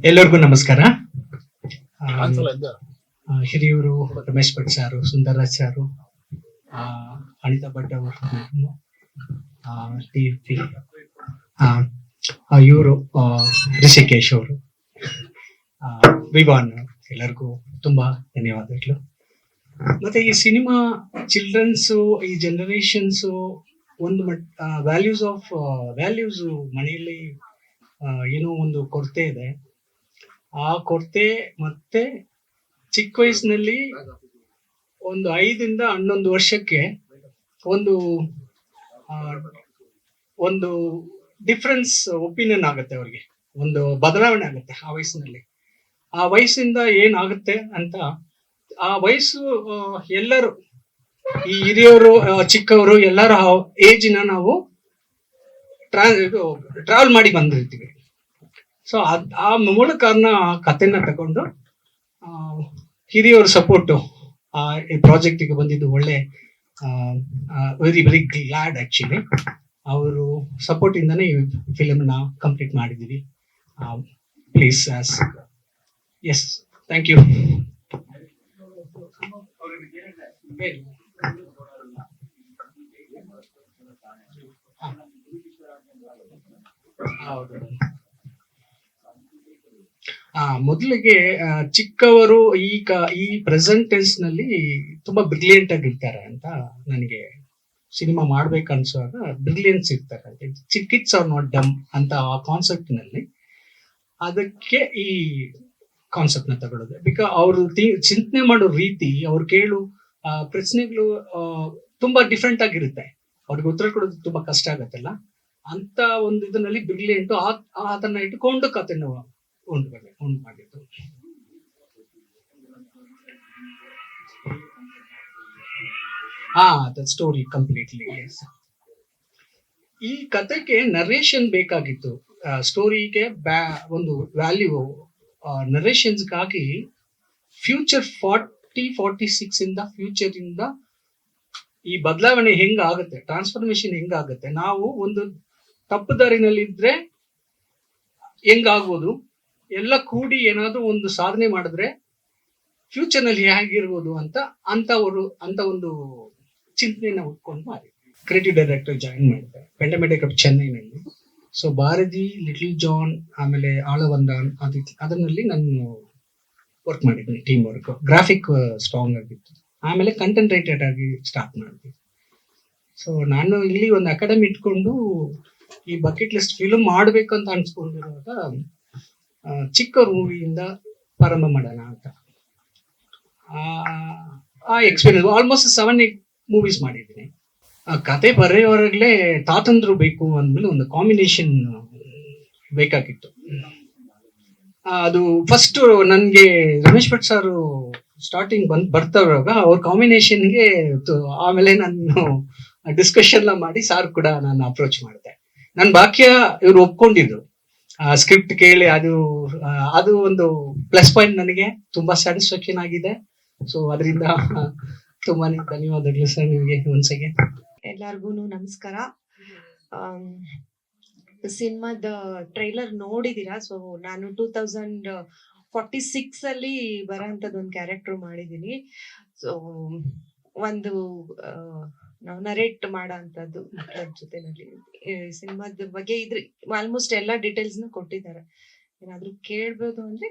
ಎಲ್ಲರಿಗೂ ನಮಸ್ಕಾರ. ಹಿರಿಯೂರು ರಮೇಶ್ ಭಟ್ ಸಾರು, ಸುಂದರರಾಜ್ ಸಾರು, ಅನಿತಾ ಭಟ್ ಅವರು, ಇವರು ರಿಷಿಕೇಶ್ ಅವರು, ವಿವಾನ್, ಎಲ್ಲರಿಗೂ ತುಂಬಾ ಧನ್ಯವಾದಗಳು. ಮತ್ತೆ ಈ ಸಿನಿಮಾ ಚಿಲ್ಡ್ರನ್ಸ್, ಈ ಜನರೇಷನ್ಸ್ ಒಂದು ವ್ಯಾಲ್ಯೂಸ್ ಮನೆಯಲ್ಲಿ ಏನೋ ಒಂದು ಕೊರತೆ ಇದೆ. ಆ ಕೊರತೆ ಮತ್ತೆ ಚಿಕ್ಕ ವಯಸ್ಸಿನಲ್ಲಿ ಒಂದು 5 ಇಂದ 11 ವರ್ಷಕ್ಕೆ ಒಂದು ಡಿಫ್ರೆನ್ಸ್ ಒಪಿನಿಯನ್ ಆಗುತ್ತೆ, ಅವ್ರಿಗೆ ಒಂದು ಬದಲಾವಣೆ ಆಗುತ್ತೆ ಆ ವಯಸ್ಸಿನಲ್ಲಿ. ಆ ವಯಸ್ಸಿಂದ ಏನಾಗುತ್ತೆ ಅಂತ, ಆ ವಯಸ್ಸು ಎಲ್ಲರೂ, ಈ ಹಿರಿಯವರು ಚಿಕ್ಕವರು ಎಲ್ಲರ ಏಜಿನ ನಾವು ಟ್ರಾವೆಲ್ ಮಾಡಿ ಬಂದಿರ್ತೀವಿ. ಸೊ ಆ ಮೂಲಕ ಕಥೆನ ತಗೊಂಡು ಹಿರಿಯವ್ರ ಸಪೋರ್ಟು ಈ ಪ್ರಾಜೆಕ್ಟಿಗೆ ಬಂದಿದ್ದು ಒಳ್ಳೆ, ವೆರಿ ವೆರಿ ಗ್ಲಾಡ್ ಆಕ್ಚುಲಿ. ಅವರು ಸಪೋರ್ಟ್ ಇಂದಾನೆ ಈ ಫಿಲ್ಮ್ನ ಕಂಪ್ಲೀಟ್ ಮಾಡಿದೀವಿ. Please yes, thank you. ಮೊದಲಿಗೆ ಚಿಕ್ಕವರು ಈ ಪ್ರೆಸೆಂಟ್ ಟೆನ್ಸ್ ನಲ್ಲಿ ತುಂಬಾ ಬ್ರಿಲಿಯಂಟ್ ಆಗಿರ್ತಾರೆ ಅಂತ ನನಗೆ ಸಿನಿಮಾ ಮಾಡ್ಬೇಕು ಅನ್ಸುವಾಗ, ಬ್ರಿಲಿಯನ್ಸ್ ಇರ್ತಾರೆ ಅಂತ, ಕಿಡ್ಸ್ ಆರ್ ನಾಟ್ ಡಮ್ ಅಂತ ಆ ಕಾನ್ಸೆಪ್ಟ್ ನಲ್ಲಿ ಅದಕ್ಕೆ ಈ ಕಾನ್ಸೆಪ್ಟ್ ನ ತಗೊಳ್ಳೋದು. ಬಿಕಾಸ್ ಅವರು ಚಿಂತನೆ ಮಾಡೋ ರೀತಿ, ಅವ್ರು ಕೇಳು ಪ್ರಶ್ನೆಗಳು ತುಂಬಾ ಡಿಫ್ರೆಂಟ್ ಆಗಿರುತ್ತೆ. ಅವ್ರಿಗೆ ಉತ್ತರ ಕೊಡೋದು ತುಂಬಾ ಕಷ್ಟ ಆಗತ್ತಲ್ಲ, ಅಂತ ಒಂದು ಇದರಲ್ಲಿ ಬ್ರಿಲಿಯಂಟ್ ಅದನ್ನ ಇಟ್ಕೊಂಡು ಕಥೆನ ಉಂಟು ಮಾಡಿದ್ದು. Story completely. ಈ ಕಥೆಗೆ ನರೇಷನ್ ಬೇಕಾಗಿತ್ತು. ಸ್ಟೋರಿಗೆ ಒಂದು ವ್ಯಾಲ್ಯೂ ನರೇಷನ್ಸ್ಗಾಗಿ ಫ್ಯೂಚರ್ 40-46 ಇಂದ ಫ್ಯೂಚರ್ ಇಂದ ಈ ಬದಲಾವಣೆ ಹೆಂಗಾಗುತ್ತೆ, ಟ್ರಾನ್ಸ್ಫಾರ್ಮೇಶನ್ ಹೆಂಗಾಗುತ್ತೆ, ನಾವು ಒಂದು ತಪ್ಪು ದಾರಿನಲ್ಲಿದ್ರೆ ಹೆಂಗಾಗ್ಬೋದು, ಎಲ್ಲ ಕೂಡಿ ಏನಾದ್ರು ಒಂದು ಸಾಧನೆ ಮಾಡಿದ್ರೆ ಫ್ಯೂಚರ್ ನಲ್ಲಿ ಹೇಗಿರ್ಬೋದು ಅಂತ ಒಂದು ಚಿಂತನೆನ ಉಟ್ಕೊಂಡು ಮಾಡಿ. ಕ್ರಿಯೇಟಿವ್ ಡೈರೆಕ್ಟರ್ ಜಾಯಿನ್ ಮಾಡಿದೆ ಪೆಂಡಮೆಟಿಕ್ ಆಫ್ ಚೆನ್ನೈನಲ್ಲಿ. ಸೊ ಭಾರತಿ, ಲಿಟಲ್ ಜಾನ್, ಆಮೇಲೆ ಆಳವಂದಾನ್ ಅದರಲ್ಲಿ ನಾನು ವರ್ಕ್ ಮಾಡಿದ್ದೀನಿ. ಟೀಮ್ ವರ್ಕ್, ಗ್ರಾಫಿಕ್ ಸ್ಟ್ರಾಂಗ್ ಆಗಿತ್ತು. ಆಮೇಲೆ ಕಂಟೆಂಟ್ ರೈಟರ್ ಆಗಿ ಸ್ಟಾರ್ಟ್ ಮಾಡಿದ್ವಿ. ಸೊ ನಾನು ಇಲ್ಲಿ ಒಂದು ಅಕಾಡೆಮಿ ಇಟ್ಕೊಂಡು ಈ ಬಕೆಟ್ ಲಿಸ್ಟ್ ಫಿಲ್ಮ್ ಮಾಡ್ಬೇಕಂತ ಅನ್ಸ್ಕೊಂಡಿರುವಾಗ ಚಿಕ್ಕ ಮೂವಿಯಿಂದ ಪ್ರಾರಂಭ ಮಾಡೋಣ ಅಂತ ಆ ಎಕ್ಸ್ಪೀರಿಯನ್ಸ್. ಆಲ್ಮೋಸ್ಟ್ 7-8 ಮೂವೀಸ್ ಮಾಡಿದ್ದೀನಿ. ಕತೆ ಬರೆಯೋವಾಗಲೇ ತಾತಂದ್ರು ಬೇಕು ಅಂದ್ಮೇಲೆ ಒಂದು ಕಾಂಬಿನೇಷನ್ ಬೇಕಾಗಿತ್ತು. ಅದು ಫಸ್ಟ್ ನನ್ಗೆ ರಮೇಶ್ ಭಟ್ ಸಾರು ಸ್ಟಾರ್ಟಿಂಗ್ ಬರ್ತಾವಾಗ ಅವ್ರ ಕಾಂಬಿನೇಷನ್ಗೆ, ಆಮೇಲೆ ನಾನು ಡಿಸ್ಕಷನ್ ಎಲ್ಲ ಮಾಡಿ ಸಾರ್ ಕೂಡ ನಾನು ಅಪ್ರೋಚ್ ಮಾಡಿದೆ. ನನ್ ಬಾಕ್ಯ ಇವ್ರು ಒಪ್ಕೊಂಡಿದ್ರು. ಸ್ಕ್ರಿಪ್ಟ್ ಕೇಳಿ ಅದು ಒಂದು ಪ್ಲಸ್ ಪಾಯಿಂಟ್, ನನಗೆ ತುಂಬಾ ಸ್ಯಾಟಿಸ್ಫ್ಯಾಕ್ಷನ್ ಆಗಿದೆ. ಸೊ ಅದರಿಂದ ತುಂಬಾನೇ ಧನ್ಯವಾದಗಳು ಸರ್ ನಿಮಗೆ ಒಂದ್ಸಗೆ. ಎಲ್ಲಾರ್ಗು ನಮಸ್ಕಾರ. ಸಿನಿಮಾದ ಟ್ರೈಲರ್ ನೋಡಿದೀರಾ? ಸೊ ನಾನು 2046 ಅಲ್ಲಿ ಬರೋಂಥದ್ದು ಒಂದು ಕ್ಯಾರೆಕ್ಟರ್ ಮಾಡಿದೀನಿ. ಸೊ ಒಂದು ನಾವು ನರೇಟ್ ಮಾಡೋ ಅಂತದ್ದು ಜೊತೆನಲ್ಲಿ ಸಿನಿಮಾದ ಬಗ್ಗೆ ಇದ್ರ ಆಲ್ಮೋಸ್ಟ್ ಎಲ್ಲಾ ಡೀಟೇಲ್ಸ್ ಕೊಟ್ಟಿದ್ದಾರೆ. ಏನಾದ್ರು ಕೇಳ್ಬೋದು ಅಂದ್ರೆ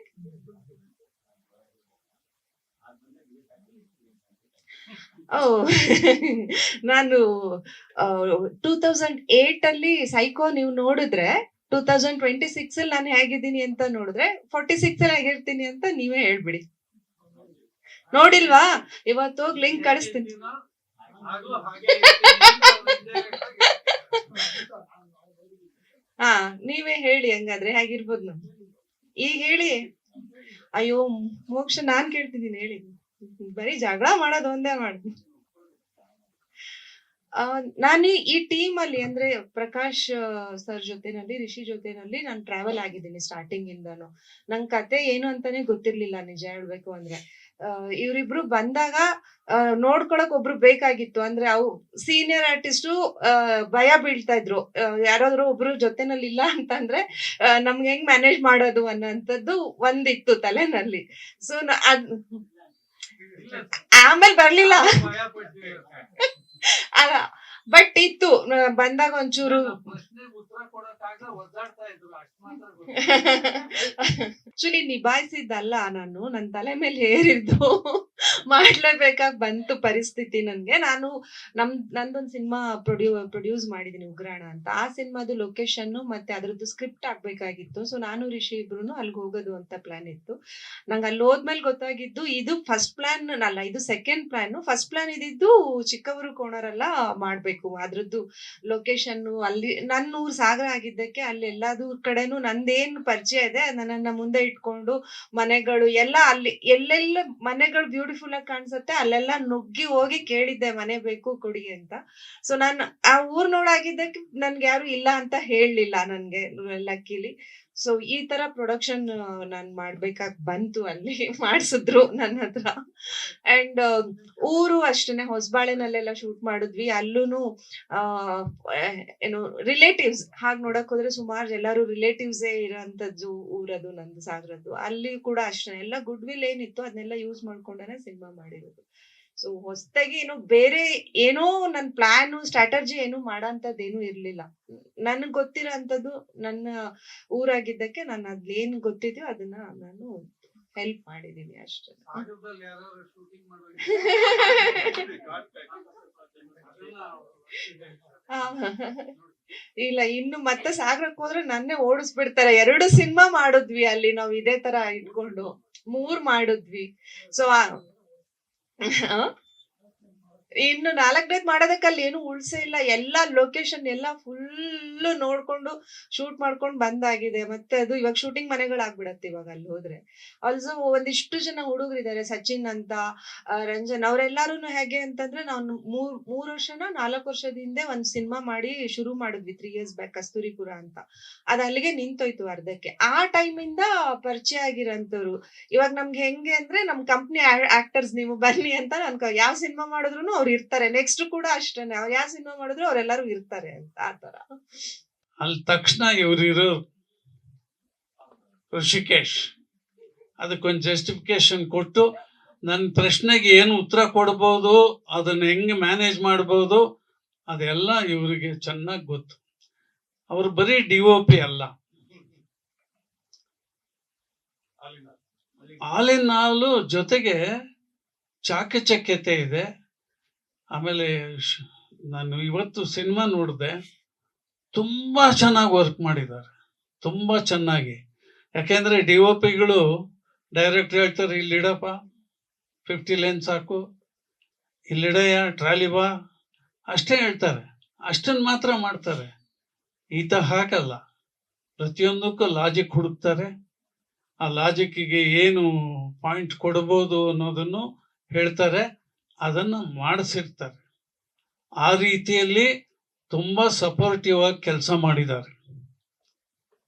ನಾನು 2008 ಅಲ್ಲಿ ಸೈಕೋ ನೀವು ನೋಡಿದ್ರೆ 2026 ಅಲ್ಲಿ ನಾನು ಹೇಗಿದ್ದೀನಿ ಅಂತ ನೋಡಿದ್ರೆ 46 ಅಲ್ಲಿ ಹೇಗಿರ್ತೀನಿ ಅಂತ ನೀವೇ ಹೇಳ್ಬಿಡಿ. ನೋಡಿಲ್ವಾ? ಇವತ್ತು ಹೋಗಿ ಲಿಂಕ್ ಕಳಿಸ್ತೀನಿ. ನೀವೇ ಹೇಳಿ ಹಂಗಾದ್ರೆ ಹೇಗಿರ್ಬೋದು. ನಾವು ಈಗ ಹೇಳಿ. ಅಯ್ಯೋ ಮೋಕ್ಷ, ನಾನ್ ಕೇಳ್ತಿದ್ದೀನಿ, ಹೇಳಿ. ಬರೀ ಜಗಳ ಮಾಡೋದು ಒಂದೇ ಮಾಡಿ. ನಾನು ಈ ಟೀಮ್ ಅಲ್ಲಿ ಅಂದ್ರೆ ಪ್ರಕಾಶ್ ಸರ್ ಜೊತೆನಲ್ಲಿ, ರಿಷಿ ಜೊತೆನಲ್ಲಿ ನಾನು ಟ್ರಾವೆಲ್ ಆಗಿದ್ದೀನಿ ಸ್ಟಾರ್ಟಿಂಗ್ ಇಂದಾನು. ನಂಗ್ ಕತೆ ಏನು ಅಂತಾನೆ ಗೊತ್ತಿರ್ಲಿಲ್ಲ, ನಿಜ ಹೇಳ್ಬೇಕು ಅಂದ್ರೆ. ಇವ್ರಿಬ್ರು ಬಂದಾಗ ನೋಡ್ಕೊಳಕ್ ಒಬ್ರು ಬೇಕಾಗಿತ್ತು. ಅಂದ್ರೆ ಅವು ಸೀನಿಯರ್ ಆರ್ಟಿಸ್ಟು ಭಯ ಬೀಳ್ತಾ ಇದ್ರು. ಯಾರಾದ್ರೂ ಒಬ್ರು ಜೊತೆನಲ್ಲಿ ಇಲ್ಲ ಅಂತಂದ್ರೆ ನಮ್ಗೆ ಹೆಂಗ್ ಮ್ಯಾನೇಜ್ ಮಾಡೋದು ಅನ್ನೋಂಥದ್ದು ಒಂದಿತ್ತು ತಲೆನಲ್ಲಿ. ಸೊ ಆಮೇಲೆ ಬರ್ಲಿಲ್ಲ. ಬಟ್ ಇತ್ತು ಬಂದಾಗ ಒಂಚೂರು ಆಕ್ಚುಲಿ ನಿಭಾಯಿಸಿದ್ದಲ್ಲ, ನಾನು ನನ್ನ ತಲೆ ಮೇಲೆ ಹೇರಿದ್ದು ಮಾಡ್ಲೇಬೇಕಾಗಿ ಬಂತು ಪರಿಸ್ಥಿತಿ ನನ್ಗೆ. ನಾನು ನಂದೊಂದು ಸಿನಿಮಾ ಪ್ರೊಡ್ಯೂಸ್ ಮಾಡಿದೀನಿ, ಉಗ್ರಾಣ ಅಂತ. ಆ ಸಿನಿಮಾದು ಲೊಕೇಶನ್ ಮತ್ತೆ ಅದ್ರದ್ದು ಸ್ಕ್ರಿಪ್ಟ್ ಆಗ್ಬೇಕಾಗಿತ್ತು. ಸೊ ನಾನು ರಿಷಿ ಇಬ್ರು ಅಲ್ಲಿಗೆ ಹೋಗೋದು ಅಂತ ಪ್ಲಾನ್ ಇತ್ತು. ನಂಗೆ ಅಲ್ಲಿ ಹೋದ್ಮೇಲೆ ಗೊತ್ತಾಗಿದ್ದು ಇದು ಫಸ್ಟ್ ಪ್ಲಾನ್ ಅಲ್ಲ, ಇದು ಸೆಕೆಂಡ್ ಪ್ಲಾನ್. ಫಸ್ಟ್ ಪ್ಲಾನ್ ಇದಿದ್ದು ಚಿಕ್ಕವರು ಕೋಣರೆಲ್ಲ ಮಾಡ್ಬೇಕು. ಅದ್ರದ್ದು ಲೊಕೇಶನ್ ಅಲ್ಲಿ ನನ್ನ ಊರ್ ಸಾಗರ ಆಗಿದ್ದಕ್ಕೆ ಅಲ್ಲಿ ಎಲ್ಲಾದು ಕಡೆನೂ ನಂದೇನ್ ಪರಿಚಯ ಇದೆ ನನ್ನನ್ನ ಮುಂದೆ ಇಟ್ಕೊಂಡು ಮನೆಗಳು ಎಲ್ಲ ಅಲ್ಲಿ ಎಲ್ಲೆಲ್ಲ ಮನೆಗಳು ಬ್ಯೂಟಿಫುಲ್ ಆಗಿ ಕಾಣಿಸುತ್ತೆ ಅಲ್ಲೆಲ್ಲ ನುಗ್ಗಿ ಹೋಗಿ ಕೇಳಿದ್ದೆ ಮನೆ ಬೇಕು ಕೊಡಿ ಅಂತ. ಸೊ ನಾನು ಆ ಊರ್ ನೋಡಾಗಿದ್ದಕ್ಕೆ ನನ್ಗೆ ಯಾರು ಇಲ್ಲ ಅಂತ ಹೇಳಲಿಲ್ಲ ನನ್ಗೆ ಲಕ್ಕಿಲಿ. ಸೊ ಈ ತರ ಪ್ರೊಡಕ್ಷನ್ ನಾನ್ ಮಾಡ್ಬೇಕಾಗ್ ಬಂತು. ಅಲ್ಲಿ ಮಾಡ್ಸಿದ್ರು ನನ್ನ ಹತ್ರ. ಅಂಡ್ ಊರು ಅಷ್ಟೇನೆ, ಹೊಸಬಾಳೆನಲ್ಲೆಲ್ಲ ಶೂಟ್ ಮಾಡಿದ್ವಿ. ಅಲ್ಲೂನು ಏನು ರಿಲೇಟಿವ್ಸ್ ಹಾಗೆ ನೋಡಕ್ ಹೋದ್ರೆ ಸುಮಾರು ಎಲ್ಲಾರು ರಿಲೇಟಿವ್ಸೇ ಇರೋಂಥದ್ದು ಊರದು ನಂದು ಸಾಗರದ್ದು. ಅಲ್ಲಿ ಕೂಡ ಅಷ್ಟೇ ಎಲ್ಲ ಗುಡ್ ವಿಲ್ ಏನಿತ್ತು ಅದನ್ನೆಲ್ಲ ಯೂಸ್ ಮಾಡ್ಕೊಂಡೇನೆ ಸಿನಿಮಾ ಮಾಡಿರೋದು. ಸೊ ಹೊಸದಾಗಿ ಏನು ಬೇರೆ ಏನೋ ನನ್ ಪ್ಲಾನ್ ಸ್ಟ್ರಾಟಜಿ ಏನು ಮಾಡೋಂಥದ್ದೇನು ಇರ್ಲಿಲ್ಲ. ನನ್ಗ್ ಗೊತ್ತಿರೋಂಥದ್ದು ನನ್ನ ಊರಾಗಿದ್ದಕ್ಕೆ ನಾನು ಅದ್ಲೇನ್ ಗೊತ್ತಿದ್ಯೋ ಅದನ್ನ ನಾನು ಹೆಲ್ಪ್ ಮಾಡಿದೀನಿ ಅಷ್ಟೇ. ಇಲ್ಲ, ಇನ್ನು ಮತ್ತೆ ಸಾಗರಕ್ಕೆ ಹೋದ್ರೆ ನನ್ನೇ ಓಡಿಸ್ಬಿಡ್ತಾರೆ. 2 ಸಿನಿಮಾ ಮಾಡಿದ್ವಿ ಅಲ್ಲಿ ನಾವ್ ಇದೇ ತರ ಇಟ್ಕೊಂಡು 3 ಮಾಡಿದ್ವಿ. ಸೊ ಇನ್ನು 4ನೇದ್ ಮಾಡೋದಕ್ಕೆ ಅಲ್ಲಿ ಏನು ಉಳ್ಸೇ ಇಲ್ಲ. ಎಲ್ಲಾ ಲೊಕೇಶನ್ ಎಲ್ಲ ಫುಲ್ ನೋಡ್ಕೊಂಡು ಶೂಟ್ ಮಾಡ್ಕೊಂಡು ಬಂದಾಗಿದೆ. ಮತ್ತೆ ಅದು ಇವಾಗ ಶೂಟಿಂಗ್ ಮನೆಗಳಾಗ್ಬಿಡತ್ತೆ ಇವಾಗ ಅಲ್ಲಿ ಹೋದ್ರೆ. ಆಲ್ಸೋ ಒಂದಿಷ್ಟು ಜನ ಹುಡುಗರಿದ್ದಾರೆ, ಸಚಿನ್ ಅಂತ, ರಂಜನ್, ಅವ್ರೆಲ್ಲಾರು ಹೇಗೆ ಅಂತಂದ್ರೆ ನಾವು 3 ವರ್ಷನ 4 ವರ್ಷದ ಹಿಂದೆ ಒಂದ್ ಸಿನಿಮಾ ಮಾಡಿ ಶುರು ಮಾಡಿದ್ವಿ 3 years ಬ್ಯಾಕ್, ಕಸ್ತೂರಿಪುರ ಅಂತ. ಅದ್ ಅಲ್ಲಿಗೆ ನಿಂತೋಯ್ತು ಅರ್ಧಕ್ಕೆ. ಆ ಟೈಮ್ ಇಂದ ಪರಿಚಯ ಆಗಿರೋಂಥವ್ರು. ಇವಾಗ ನಮ್ಗೆ ಹೆಂಗೆ ಅಂದ್ರೆ ನಮ್ ಕಂಪ್ನಿ ಆಕ್ಟರ್ಸ್ ನೀವು ಬನ್ನಿ ಅಂತ ಅನ್ಕೋ, ಯಾವ ಸಿನಿಮಾ ಮಾಡಿದ್ರು ಅವ್ರು ಇರ್ತಾರೆ. ನೆಕ್ಸ್ಟ್ ಕೂಡ ಅಷ್ಟೇನೆ, ಅವ್ರು ಯಾವ ಸಿನಿಮಾ ಮಾಡಿದ್ರು ಅವರೆಲ್ಲರೂ ಇರ್ತಾರೆ ಅಂತ. ಆತರ ಅಲ್ಲಿ ತಕ್ಷಣ ಇವ್ರಿರೋ ಋಷಿಕೇಶ್ ಅದಕ್ಕೊಂದು ಜಸ್ಟಿಫಿಕೇಶನ್ ಕೊಟ್ಟು ನನ್ನ ಪ್ರಶ್ನೆಗೆ ಏನು ಉತ್ತರ ಕೊಡ್ಬೋದು, ಅದನ್ನ ಹೆಂಗೆ ಮ್ಯಾನೇಜ್ ಮಾಡ್ಬೋದು ಅದೆಲ್ಲ ಇವರಿಗೆ ಚೆನ್ನಾಗಿ ಗೊತ್ತು. ಅವ್ರು ಬರೀ DOP ಅಲ್ಲ, ಆಲಿನ ಹಾಲು ಜೊತೆಗೆ ಚಾಕಚಕ್ಯತೆ ಇದೆ. ಆಮೇಲೆ ನಾನು ಇವತ್ತು ಸಿನಿಮಾ ನೋಡಿದೆ, ತುಂಬಾ ಚೆನ್ನಾಗಿ ವರ್ಕ್ ಮಾಡಿದ್ದಾರೆ, ತುಂಬಾ ಚೆನ್ನಾಗಿ. ಯಾಕೆಂದ್ರೆ DOPಗಳು ಡೈರೆಕ್ಟ್ ಹೇಳ್ತಾರೆ, ಇಲ್ಲಿಡಪ್ಪ 50 ಲೇನ್ ಸಾಕು, ಇಲ್ಲಿಡೆಯ ಟ್ರಾಲಿ ಬಾ, ಅಷ್ಟೇ ಹೇಳ್ತಾರೆ, ಅಷ್ಟನ್ನು ಮಾತ್ರ ಮಾಡ್ತಾರೆ. ಈತ ಹಾಕಲ್ಲ, ಪ್ರತಿಯೊಂದಕ್ಕೂ ಲಾಜಿಕ್ ಹುಡುಕ್ತಾರೆ. ಆ ಲಾಜಿಕ್ಕಿಗೆ ಏನು ಪಾಯಿಂಟ್ ಕೊಡ್ಬೋದು ಅನ್ನೋದನ್ನು ಹೇಳ್ತಾರೆ, ಅದನ್ನು ಮಾಡಿಸಿರ್ತಾರೆ. ಆ ರೀತಿಯಲ್ಲಿ ತುಂಬಾ ಸಪೋರ್ಟಿವ್ ಆಗಿ ಕೆಲಸ ಮಾಡಿದ್ದಾರೆ.